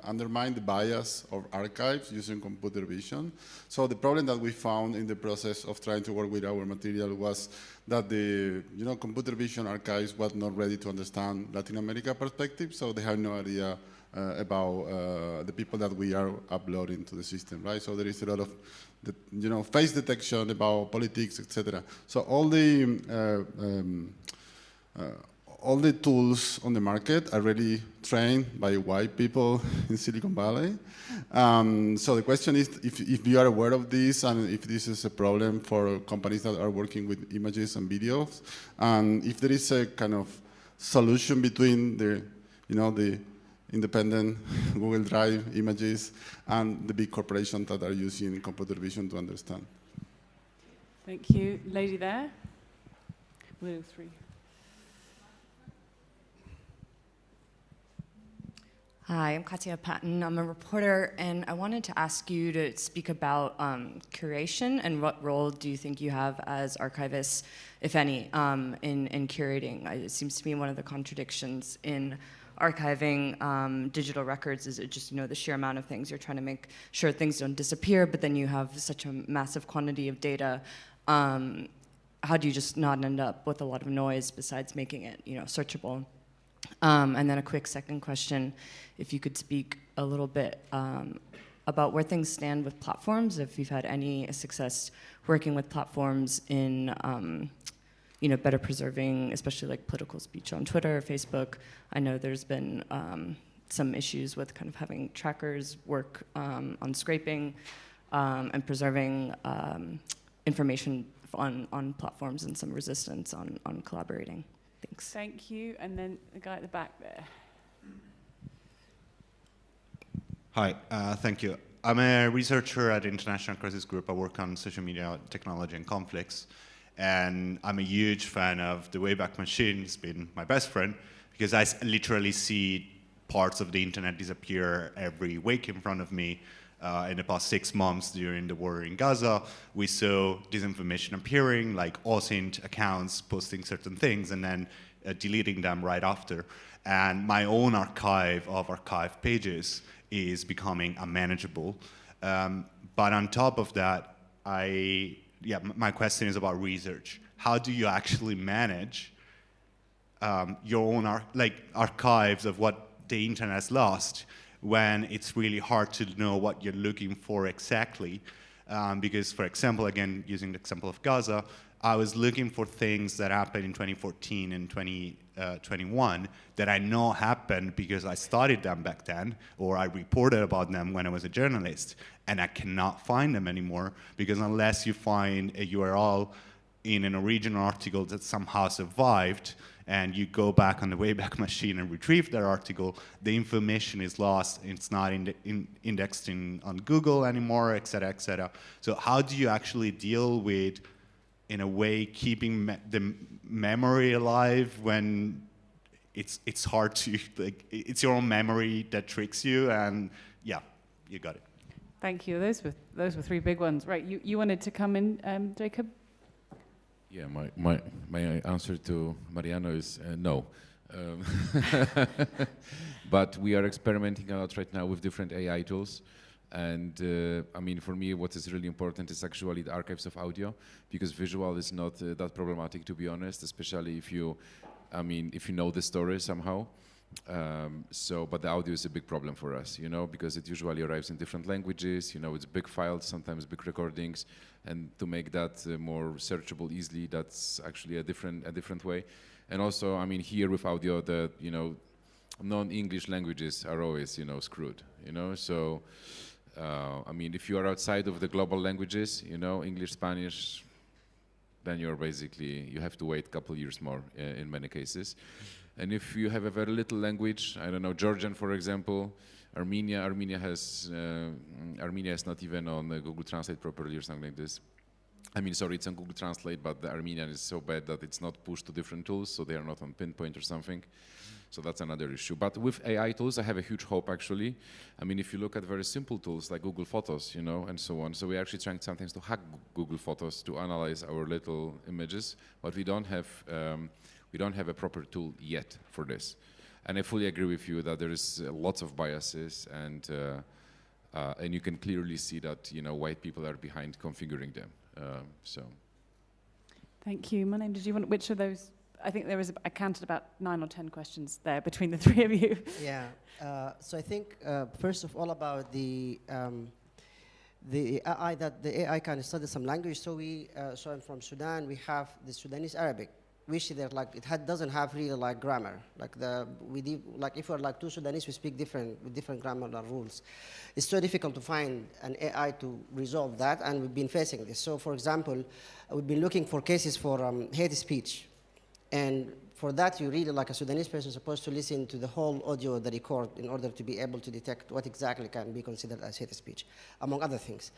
undermine the bias of archives using computer vision. So the problem that we found in the process of trying to work with our material was that the computer vision archives was not ready to understand Latin America perspective, so they have no idea about the people that we are uploading to the system, right? So there is a lot of face detection about politics, etc. So all the tools on the market are really trained by white people in Silicon Valley. So the question is if you are aware of this and if this is a problem for companies that are working with images and videos, and if there is a kind of solution between the independent Google Drive images and the big corporations that are using computer vision to understand. Thank you. Lady there. We'll do three. Hi, I'm Katya Patton. I'm a reporter, and I wanted to ask you to speak about curation and what role do you think you have as archivists, if any, in curating. It seems to me one of the contradictions in archiving digital records is just the sheer amount of things you're trying to make sure things don't disappear, but then you have such a massive quantity of data. How do you just not end up with a lot of noise besides making it searchable? And then a quick second question, if you could speak a little bit about where things stand with platforms, if you've had any success working with platforms in better preserving, especially like political speech on Twitter or Facebook. I know there's been some issues with kind of having trackers work on scraping and preserving information on platforms, and some resistance on collaborating. Thanks. Thank you. And then the guy at the back there. Hi, thank you. I'm a researcher at the International Crisis Group. I work on social media, technology, and conflicts. And I'm a huge fan of the Wayback Machine. It's been my best friend because I literally see parts of the internet disappear every week in front of me. In the past 6 months during the war in Gaza, we saw disinformation appearing, like OSINT accounts posting certain things and then deleting them right after. And my own archive of archive pages is becoming unmanageable. But on top of that, my question is about research. How do you actually manage your own archives of what the internet has lost when it's really hard to know what you're looking for exactly? Because, for example, again, using the example of Gaza, I was looking for things that happened in 2014 and 2021 that I know happened because I studied them back then, or I reported about them when I was a journalist, and I cannot find them anymore because unless you find a URL in an original article that somehow survived, and you go back on the Wayback Machine and retrieve that article, the information is lost. It's not indexed on Google anymore, et cetera, et cetera. So how do you actually deal with, in a way, keeping the memory alive when it's hard to, like, it's your own memory that tricks you, and yeah, you got it. Thank you. Those were three big ones. Right, you wanted to come in, Jacob? Yeah, my answer to Mariano is no. But we are experimenting a lot right now with different AI tools. And I mean, for me, what is really important is actually the archives of audio, because visual is not that problematic, to be honest, especially if you know the story somehow. But the audio is a big problem for us, you know, because it usually arrives in different languages, you know, it's big files, sometimes big recordings, and to make that more searchable easily, that's actually a different way. And also, I mean, here with audio, the, you know, non-English languages are always, you know, screwed, you know, so, I mean, if you are outside of the global languages, you know, English, Spanish, then you're basically, you have to wait a couple years more in many cases. And if you have a very little language, I don't know, Georgian, for example, Armenia is not even on Google Translate properly or something like this. I mean, sorry, it's on Google Translate, but the Armenian is so bad that it's not pushed to different tools, so they are not on Pinpoint or something. So that's another issue. But with AI tools, I have a huge hope, actually. I mean, if you look at very simple tools like Google Photos, you know, and so on. So we're actually trying sometimes to hack Google Photos to analyze our little images, but we don't have a proper tool yet for this. And I fully agree with you that there is lots of biases, and you can clearly see that, you know, white people are behind configuring them. Thank you. My name, did you want, which of those? I think there was, I counted about 9 or 10 questions there between the three of you. Yeah, so I think, first of all, about the AI, that the AI can study some language. So so I'm from Sudan, we have the Sudanese Arabic, which they're like, doesn't have really like grammar. Like if we're like two Sudanese, we speak with different grammar rules. It's so difficult to find an AI to resolve that, and we've been facing this. So for example, we've been looking for cases for hate speech. And for that, you really, like a Sudanese person, is supposed to listen to the whole audio of the record in order to be able to detect what exactly can be considered as hate speech, among other things.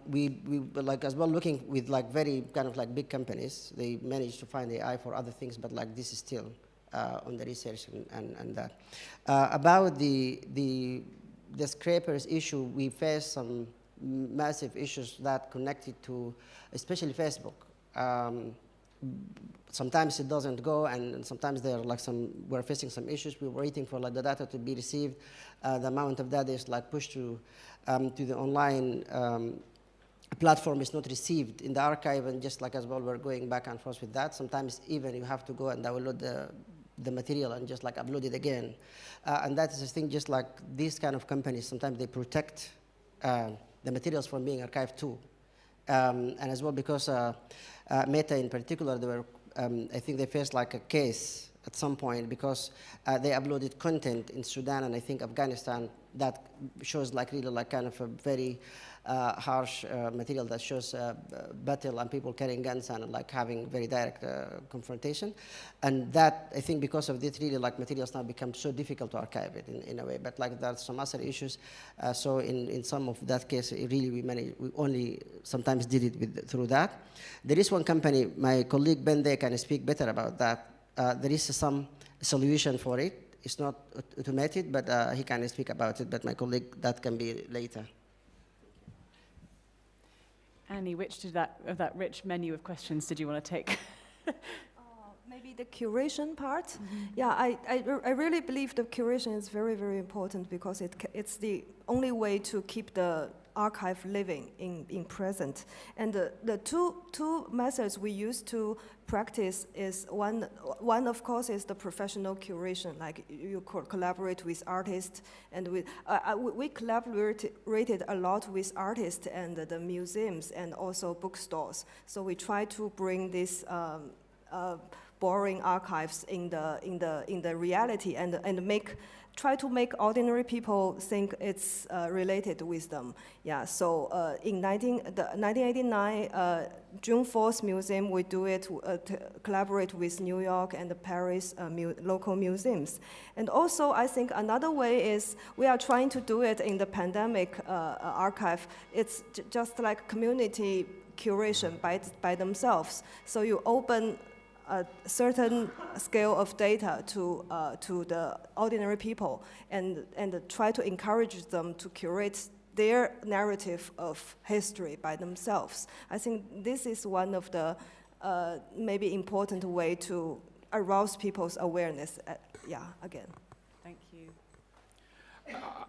We were like as well looking with like very kind of like big companies. They managed to find AI for other things, but like this is still on the research and that. About the scrapers issue, we faced some massive issues that connected to, especially Facebook. Sometimes it doesn't go, and sometimes there are like we're facing some issues. We're waiting for like the data to be received. The amount of data is like pushed to the online platform is not received in the archive, and just like as well, we're going back and forth with that. Sometimes even you have to go and download the material and just like upload it again. And that is the thing, just like these kind of companies, sometimes they protect the materials from being archived too. And as well, because Meta in particular, they were, I think they faced like a case at some point because they uploaded content in Sudan and I think Afghanistan that shows like really like kind of a very harsh material that shows battle and people carrying guns and like having very direct confrontation. And that, I think because of this, really like materials now become so difficult to archive it in a way. But like there's some other issues. So in some of that case, really we only sometimes did it through that. There is one company, my colleague Ben Day can speak better about that. There is some solution for it. It's not automated, but he can speak about it. But my colleague, that can be later. Annie, which of that rich menu of questions did you want to take? Maybe the curation part. Mm-hmm. Yeah, I really believe the curation is very, very important because it's the only way to keep the archive living in present. And the two methods we use to practice is one of course is the professional curation, like you collaborate with artists, and we collaborated a lot with artists and the museums and also bookstores. So we try to bring this boring archives in the reality, and try to make ordinary people think it's related with them. Yeah, so in 1989, June 4th Museum, we do it to collaborate with New York and the Paris local museums. And also, I think another way is we are trying to do it in the pandemic archive. It's just like community curation by themselves. So you open a certain scale of data to the ordinary people and try to encourage them to curate their narrative of history by themselves. I think this is one of the maybe important way to arouse people's awareness. Again. Thank you.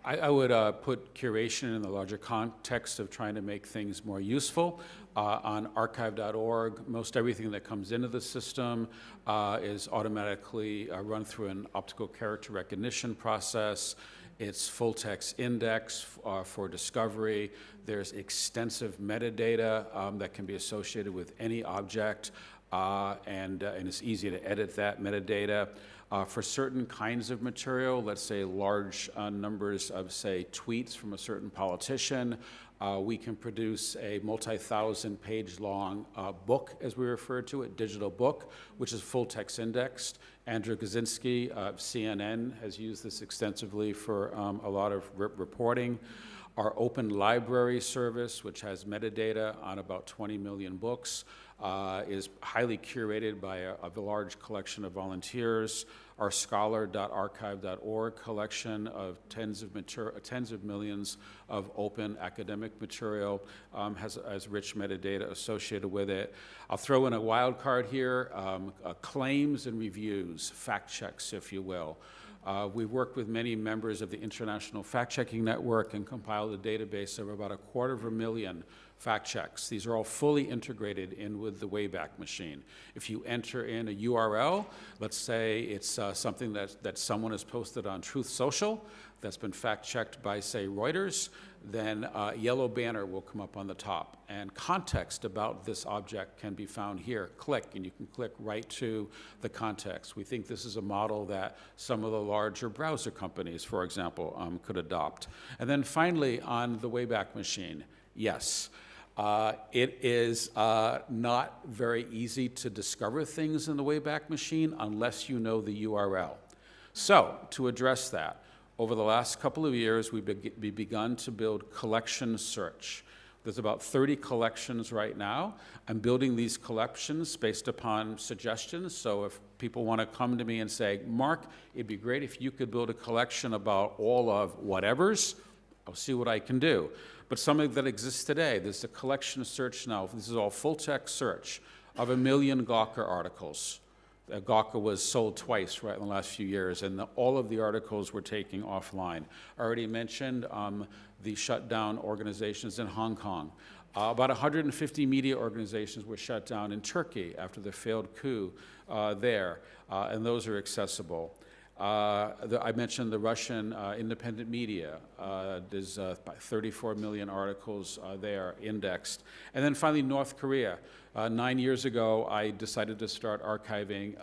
I would put curation in the larger context of trying to make things more useful. On archive.org, most everything that comes into the system is automatically run through an optical character recognition process. It's full text index for discovery. There's extensive metadata that can be associated with any object, and it's easy to edit that metadata. For certain kinds of material, let's say large numbers of, say, tweets from a certain politician, we can produce a multi-thousand page long book, as we refer to it, digital book, which is full text indexed. Andrew Kaczynski of CNN has used this extensively for a lot of reporting. Our open library service, which has metadata on about 20 million books, is highly curated by a large collection of volunteers. Our scholar.archive.org collection of tens of millions of open academic material has rich metadata associated with it. I'll throw in a wild card here, claims and reviews, fact checks, if you will. We've worked with many members of the International Fact-Checking Network and compiled a database of about 250,000 fact checks. These are all fully integrated in with the Wayback Machine. If you enter in a URL, let's say it's something that someone has posted on Truth Social that's been fact-checked by, say, Reuters, then a yellow banner will come up on the top. And context about this object can be found here. Click, and you can click right to the context. We think this is a model that some of the larger browser companies, for example, could adopt. And then finally, on the Wayback Machine, yes. It is not very easy to discover things in the Wayback Machine unless you know the URL. So, to address that, over the last couple of years, we've begun to build collection search. There's about 30 collections right now. I'm building these collections based upon suggestions. So if people want to come to me and say, Mark, it'd be great if you could build a collection about all of whatevers, I'll see what I can do. But something that exists today, there's a collection search now. This is all full text search of 1 million Gawker articles. Gawker was sold twice right in the last few years, and all of the articles we're taking offline. I already mentioned the shutdown organizations in Hong Kong. About 150 media organizations were shut down in Turkey after the failed coup there, and those are accessible. I mentioned the Russian independent media. There's 34 million articles there indexed. And then finally, North Korea. 9 years ago, I decided to start archiving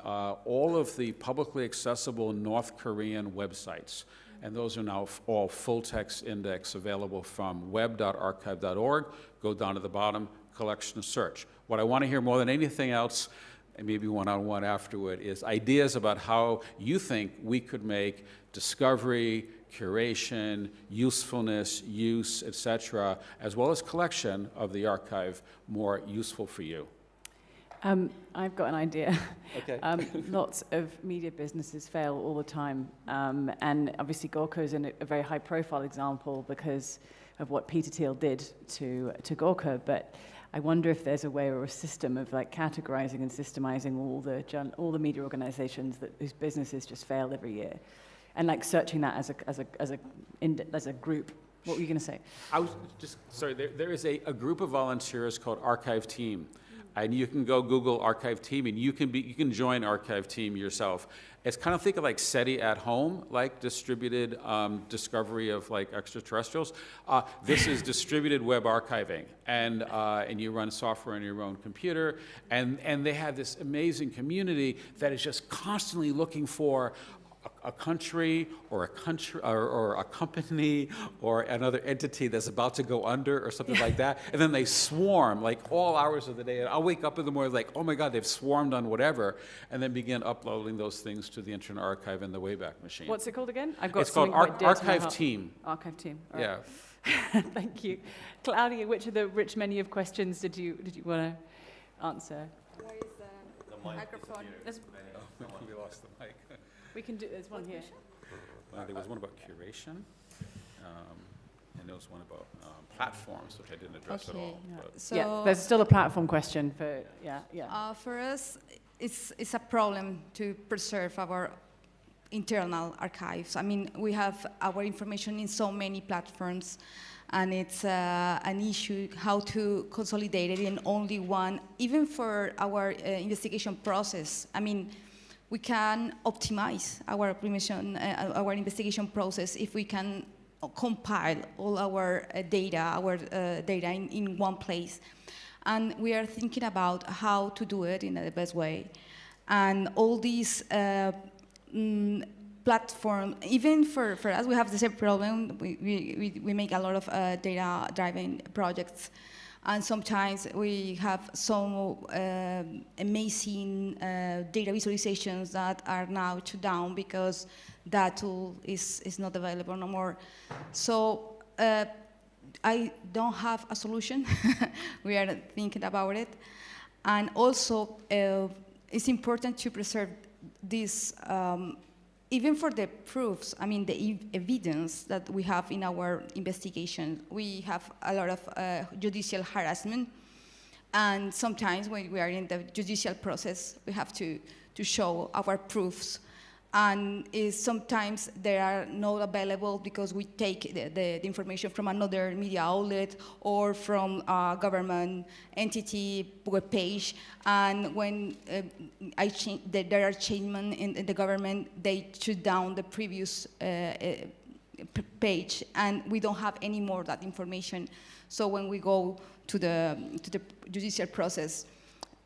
all of the publicly accessible North Korean websites. And those are now all full-text index available from web.archive.org. Go down to the bottom, collection search. What I want to hear more than anything else, and maybe one-on-one afterward, is ideas about how you think we could make discovery, curation, usefulness, use, etc., as well as collection of the archive more useful for you. I've got an idea. Okay. Lots of media businesses fail all the time, and obviously Gawker is a very high-profile example because of what Peter Thiel did to Gawker, but I wonder if there's a way or a system of like categorizing and systemizing all the media organizations whose businesses just fail every year, and like searching that as a group. What were you going to say? I was just sorry. There is a group of volunteers called Archive Team. and you can go Google archive team, and you can join archive team yourself. It's kind of, think of like SETI at home, like distributed discovery of like extraterrestrials. This is distributed web archiving, and you run software on your own computer, and they have this amazing community that is just constantly looking for a country or a company or another entity that's about to go under or something like that, and then they swarm like all hours of the day. And I'll wake up in the morning like, oh my God, they've swarmed on whatever, and then begin uploading those things to the Internet Archive and the Wayback Machine. What's it called again? I've got it's called Archive Team. Archive Team. All yeah. Right. Thank you, Claudia. Which of the rich menu of questions did you want to answer? Where is the microphone? We lost the mic. We can do. There's one here. There was one about curation, and there was one about platforms, which I didn't address at all. Yeah. But. So Yeah, there's still a platform question for for us, it's a problem to preserve our internal archives. I mean, we have our information in so many platforms, and it's an issue how to consolidate it in only one, even for our investigation process. I mean, we can optimize our investigation process if we can compile all our data in one place. And we are thinking about how to do it in the best way. And all these platforms, even for us, we have the same problem. We make a lot of data-driven projects. And sometimes we have some amazing data visualizations that are now shut down because that tool is not available no more. So I don't have a solution. We are thinking about it. And also, it's important to preserve this, even for the proofs, I mean, the evidence that we have in our investigation. We have a lot of judicial harassment, and sometimes when we are in the judicial process, we have to show our proofs. And sometimes they are not available because we take the information from another media outlet or from a government entity web page. And when there are changes in the government, they shut down the previous page, and we don't have any more that information. So when we go to the judicial process,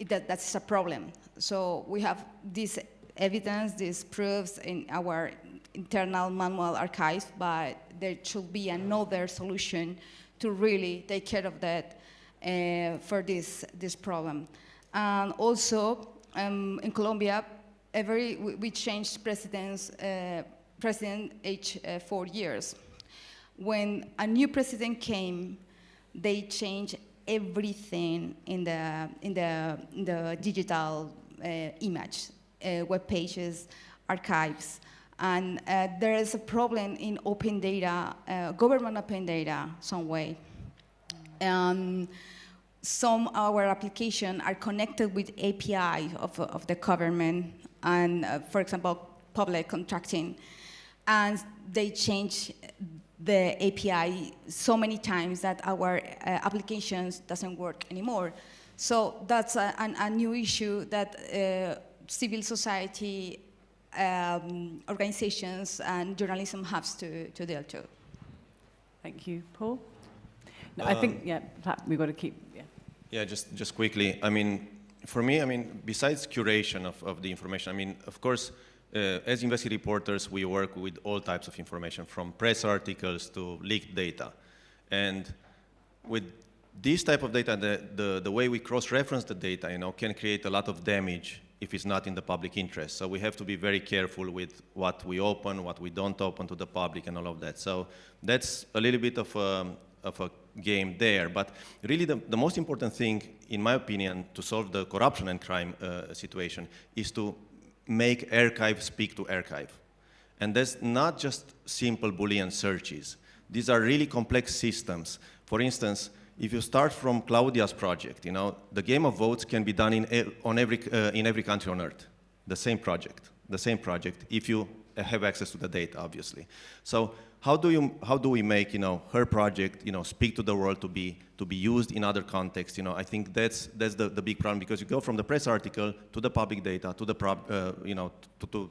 that's a problem. So we have this evidence, these proofs in our internal manual archive, but there should be another solution to really take care of that for this problem. And also, in Colombia, we changed president each 4 years. When a new president came, they changed everything in the digital image. Web pages, archives, and there is a problem in open data, government open data, some way. Some of our applications are connected with API of the government, and for example, public contracting, and they change the API so many times that our applications doesn't work anymore. So that's a new issue that civil society organizations and journalism have to deal to. Thank you, Paul. No, I think we've got to keep. Yeah, just quickly. I mean, for me, I mean, besides curation of the information, I mean, of course, as investigative reporters, we work with all types of information, from press articles to leaked data, and with this type of data, the way we cross-reference the data, can create a lot of damage if it's not in the public interest. So we have to be very careful with what we open, what we don't open to the public, and all of that. So that's a little bit of a game there. But really the most important thing, in my opinion, to solve the corruption and crime situation is to make archive speak to archive. And that's not just simple Boolean searches. These are really complex systems. For instance, if you start from Claudia's project, the game of votes can be done in every country on earth. The same project. If you have access to the data, obviously. So how do we make, her project, speak to the world, to be used in other contexts? I think that's the big problem, because you go from the press article to the public data to the to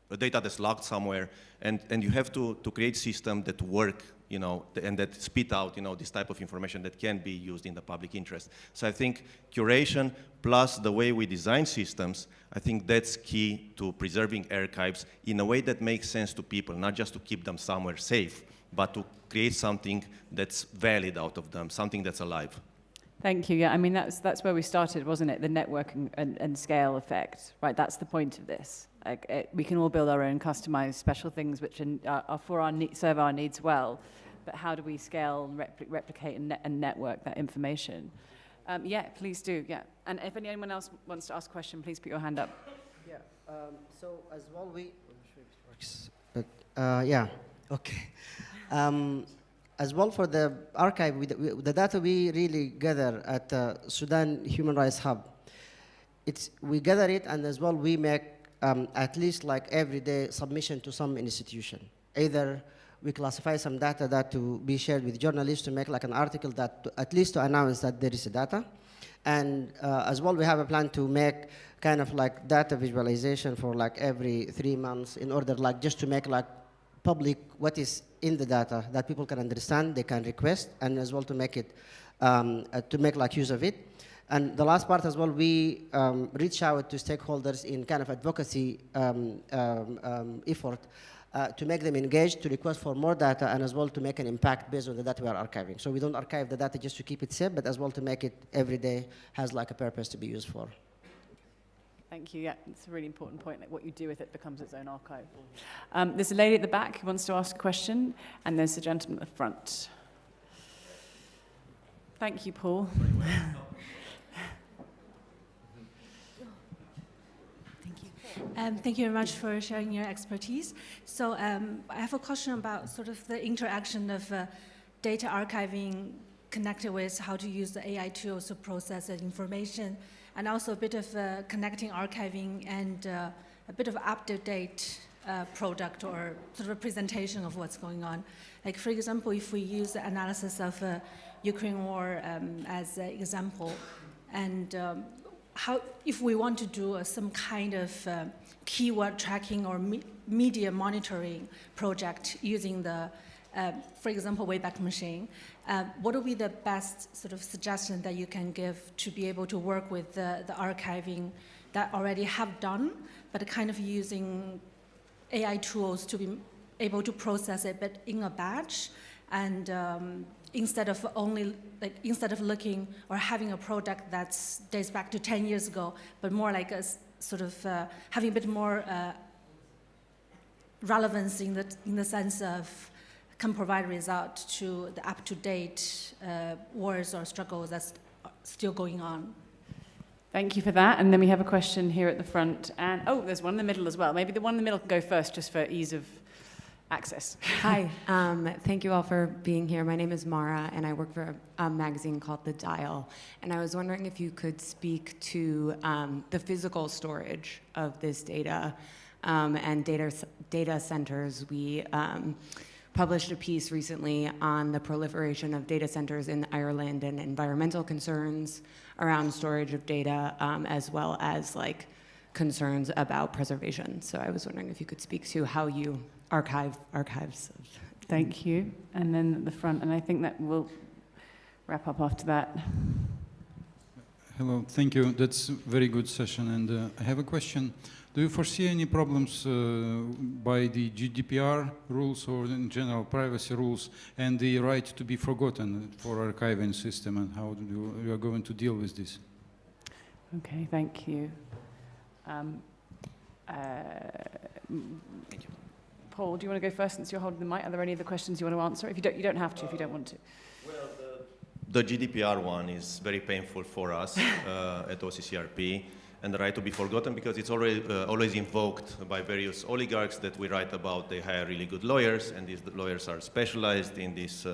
a data that's locked somewhere, and you have to create systems that work, and that spit out, this type of information that can be used in the public interest. So I think curation plus the way we design systems, I think that's key to preserving archives in a way that makes sense to people, not just to keep them somewhere safe, but to create something that's valid out of them, something that's alive. Thank you. Yeah, I mean, that's where we started, wasn't it? The networking and scale effect, right? That's the point of this. We can all build our own customized special things which are for serve our needs well, but how do we scale, replicate, and network that information? Yeah, please do. Yeah, and if anyone else wants to ask a question, please put your hand up. Yeah. So as well, I'm not sure if it works, but yeah. Okay. As well, for the archive, the data we really gather at the Sudan Human Rights Hub, we gather it, and as well we make at least like everyday submission to some institution. Either we classify some data that to be shared with journalists to make like an article that at least to announce that there is a data. And as well, we have a plan to make kind of like data visualization for like every 3 months in order like just to make like public what is in the data that people can understand, they can request, and as well to make it, to make like use of it. And the last part as well, we reach out to stakeholders in kind of advocacy effort to make them engaged, to request for more data, and as well to make an impact based on the data we are archiving. So we don't archive the data just to keep it safe, but as well to make it every day has like a purpose to be used for. Thank you. Yeah, it's a really important point. Like what you do with it becomes its own archive. There's a lady at the back who wants to ask a question, and there's a gentleman at the front. Thank you, Paul. Thank you very much for sharing your expertise. So I have a question about sort of the interaction of data archiving connected with how to use the AI tools to process the information, and also a bit of connecting archiving and a bit of up-to-date product or sort of a presentation of what's going on. Like, for example, if we use the analysis of Ukraine war as an example, and how, if we want to do some kind of keyword tracking or media monitoring project using the, for example, Wayback Machine, what would be the best sort of suggestion that you can give to be able to work with the archiving that already have done, but kind of using AI tools to be able to process it, but in a batch, and instead of looking or having a product that dates back to 10 years ago, but more like a sort of having a bit more relevance in the sense of can provide result to the up-to-date wars or struggles that's still going on. Thank you for that. And then we have a question here at the front. And oh, there's one in the middle as well. Maybe the one in the middle can go first, just for ease of access. Hi, thank you all for being here. My name is Mara, and I work for a magazine called The Dial. And I was wondering if you could speak to the physical storage of this data and data centers. We published a piece recently on the proliferation of data centers in Ireland and environmental concerns around storage of data, as well as like concerns about preservation. So I was wondering if you could speak to how you archives. Thank you. And then at the front, and I think that we'll wrap up after that. Hello, thank you. That's a very good session. And I have a question. Do you foresee any problems by the GDPR rules or in general privacy rules and the right to be forgotten for archiving system, and how you are going to deal with this? Okay, thank you. Paul, do you want to go first since you're holding the mic? Are there any other questions you want to answer? If you don't have to, if you don't want to. Well, the GDPR one is very painful for us at OCCRP, and the right to be forgotten, because it's always invoked by various oligarchs that we write about. They hire really good lawyers, and these lawyers are specialized in these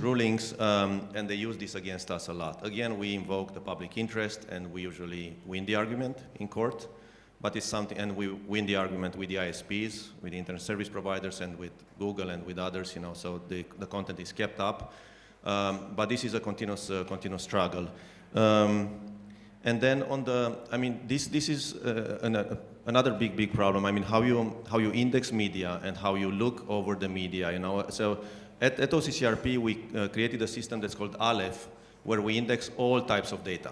rulings, and they use this against us a lot. Again, we invoke the public interest, and we usually win the argument in court. but it's something, and we win the argument with the ISPs, with the internet service providers, and with Google and with others, you know, so the content is kept up. But this is a continuous struggle. And then on the, I mean, this is another big problem. I mean, how you index media and how you look over the media, you know. So at OCCRP, we created a system that's called Aleph, where we index all types of data.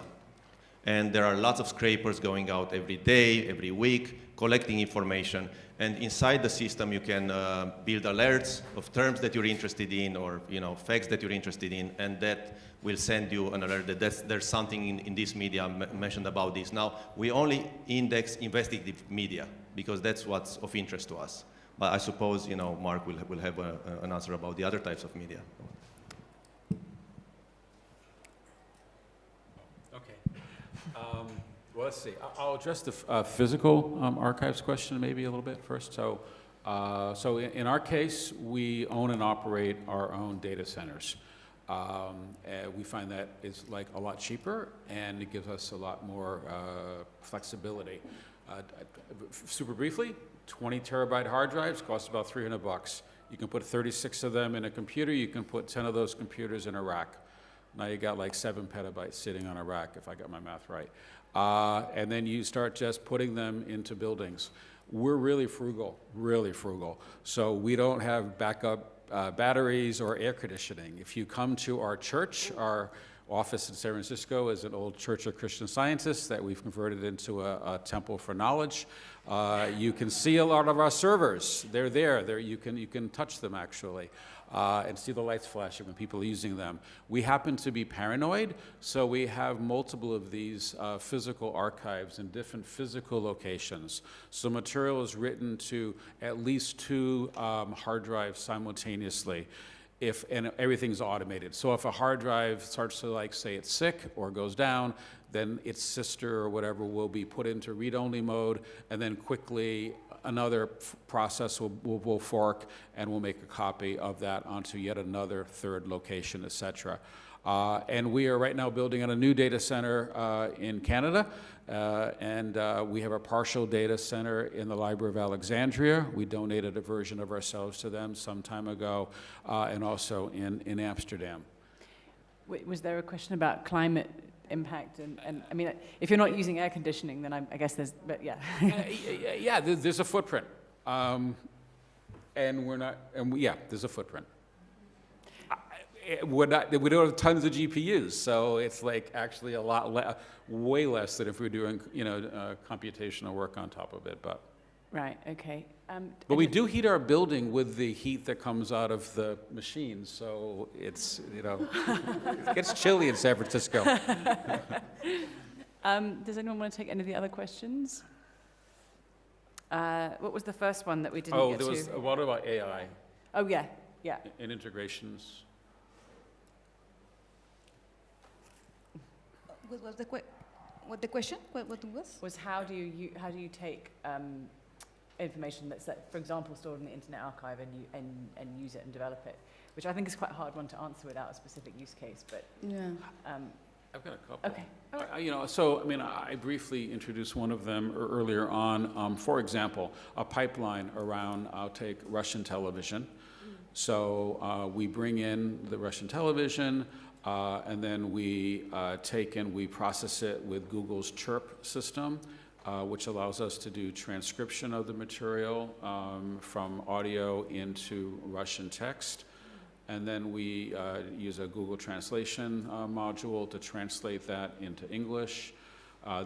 And there are lots of scrapers going out every day, every week, collecting information. And inside the system, you can build alerts of terms that you're interested in, or facts that you're interested in, and that will send you an alert that there's something in this media mentioned about this. Now, we only index investigative media because that's what's of interest to us. But I suppose Mark will have an answer about the other types of media. Well, let's see. I'll address the physical archives question maybe a little bit first. So, in our case, we own and operate our own data centers. We find that it's like a lot cheaper, and it gives us a lot more flexibility. Super briefly, 20 terabyte hard drives cost about $300. You can put 36 of them in a computer. You can put 10 of those computers in a rack. Now you got like 7 petabytes sitting on a rack, if I got my math right. And then you start just putting them into buildings. We're really frugal, really frugal. So we don't have backup batteries or air conditioning. If you come to our church, our office in San Francisco is an old Church of Christian Scientists that we've converted into a temple for knowledge. You can see a lot of our servers. They're there. You can touch them actually. And see the lights flashing when people are using them. We happen to be paranoid, so we have multiple of these physical archives in different physical locations. So material is written to at least 2 hard drives simultaneously, and everything's automated. So if a hard drive starts to say it's sick or goes down, then its sister or whatever will be put into read-only mode, and then quickly another process will fork and we'll make a copy of that onto yet another third location, etc. And we are right now building on a new data center in Canada, and we have a partial data center in the Library of Alexandria. We donated a version of ourselves to them some time ago, and also in Amsterdam. Was there a question about climate impact? And I mean, if you're not using air conditioning, then I guess there's, but yeah. Yeah, there's a footprint. And there's a footprint. We don't have tons of GPUs, so it's like actually a lot way less than if we were doing, computational work on top of it, but. Right, okay. But we do heat our building with the heat that comes out of the machines, so it's, it gets chilly in San Francisco. Does anyone want to take any of the other questions? What was the first one that we didn't get to? Oh, there was a lot about AI. Oh, yeah. And integrations. What was the question? What was? Was how do you take information that's, for example, stored in the Internet Archive and use it and develop it, which I think is quite a hard one to answer without a specific use case, but. Yeah. I've got a couple. Okay. So, I mean, I briefly introduced one of them earlier on. For example, a pipeline around, I'll take Russian television. So we bring in the Russian television, and then we we process it with Google's Chirp system, which allows us to do transcription of the material from audio into Russian text. And then we use a Google translation module to translate that into English.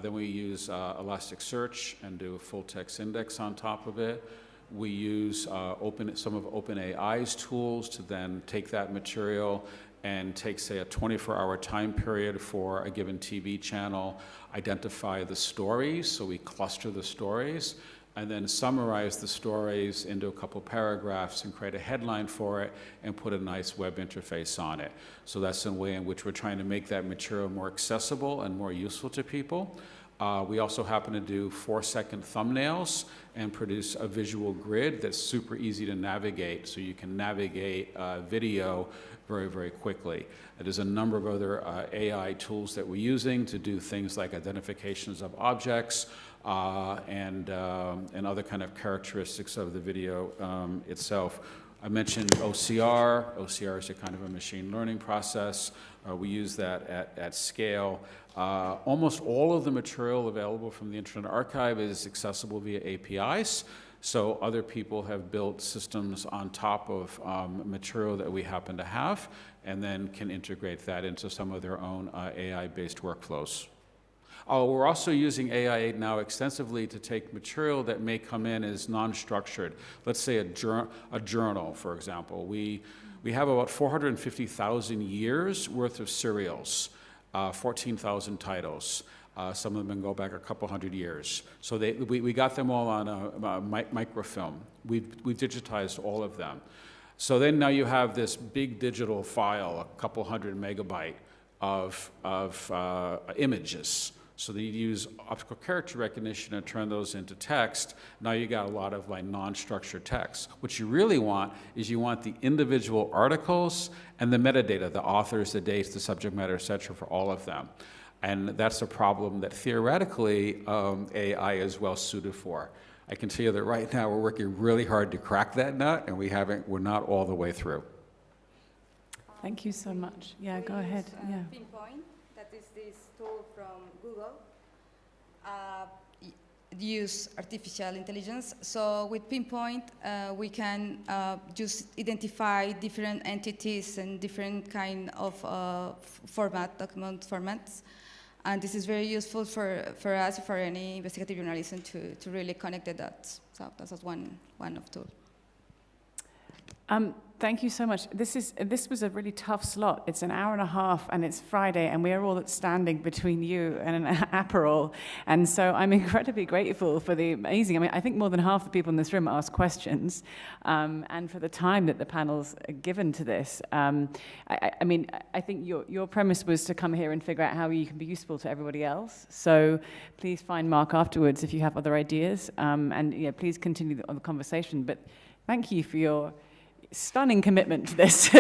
Then we use Elasticsearch and do a full text index on top of it. We use some of OpenAI's tools to then take that material and take, say, a 24-hour time period for a given TV channel, identify the stories, so we cluster the stories, and then summarize the stories into a couple paragraphs and create a headline for it and put a nice web interface on it. So that's a way in which we're trying to make that material more accessible and more useful to people. We also happen to do 4-second thumbnails and produce a visual grid that's super easy to navigate, so you can navigate video very, very quickly. There's a number of other AI tools that we're using to do things like identifications of objects and other kind of characteristics of the video itself. I mentioned OCR. OCR is a kind of a machine learning process. We use that at scale. Almost all of the material available from the Internet Archive is accessible via APIs. So other people have built systems on top of material that we happen to have, and then can integrate that into some of their own AI-based workflows. We're also using AI now extensively to take material that may come in as non-structured. Let's say a journal, for example. We have about 450,000 years worth of serials, 14,000 titles. Some of them go back a couple hundred years. So we got them all on a microfilm. We've digitized all of them. So then now you have this big digital file, a couple hundred megabyte of images. So that you use optical character recognition and turn those into text. Now you got a lot of like non-structured text. What you really want is you want the individual articles and the metadata, the authors, the dates, the subject matter, et cetera, for all of them. And that's a problem that theoretically AI is well suited for. I can tell you that right now we're working really hard to crack that nut, and we're not all the way through. Thank you so much. Yeah, go ahead. Yeah. Pinpoint, that is this tool from Google. Use artificial intelligence. So with Pinpoint, we can just identify different entities and different kind of document formats. And this is very useful for us, for any investigative journalism, to really connect the dots. So that's one of tools. Thank you so much. This was a really tough slot. It's an hour and a half, and it's Friday, and we are all standing between you and an Aperol. And so I'm incredibly grateful for the amazing, I think more than half the people in this room asked questions, and for the time that the panel's given to this. I think your premise was to come here and figure out how you can be useful to everybody else. So please find Mark afterwards if you have other ideas, and please continue the conversation. But thank you for your stunning commitment to this.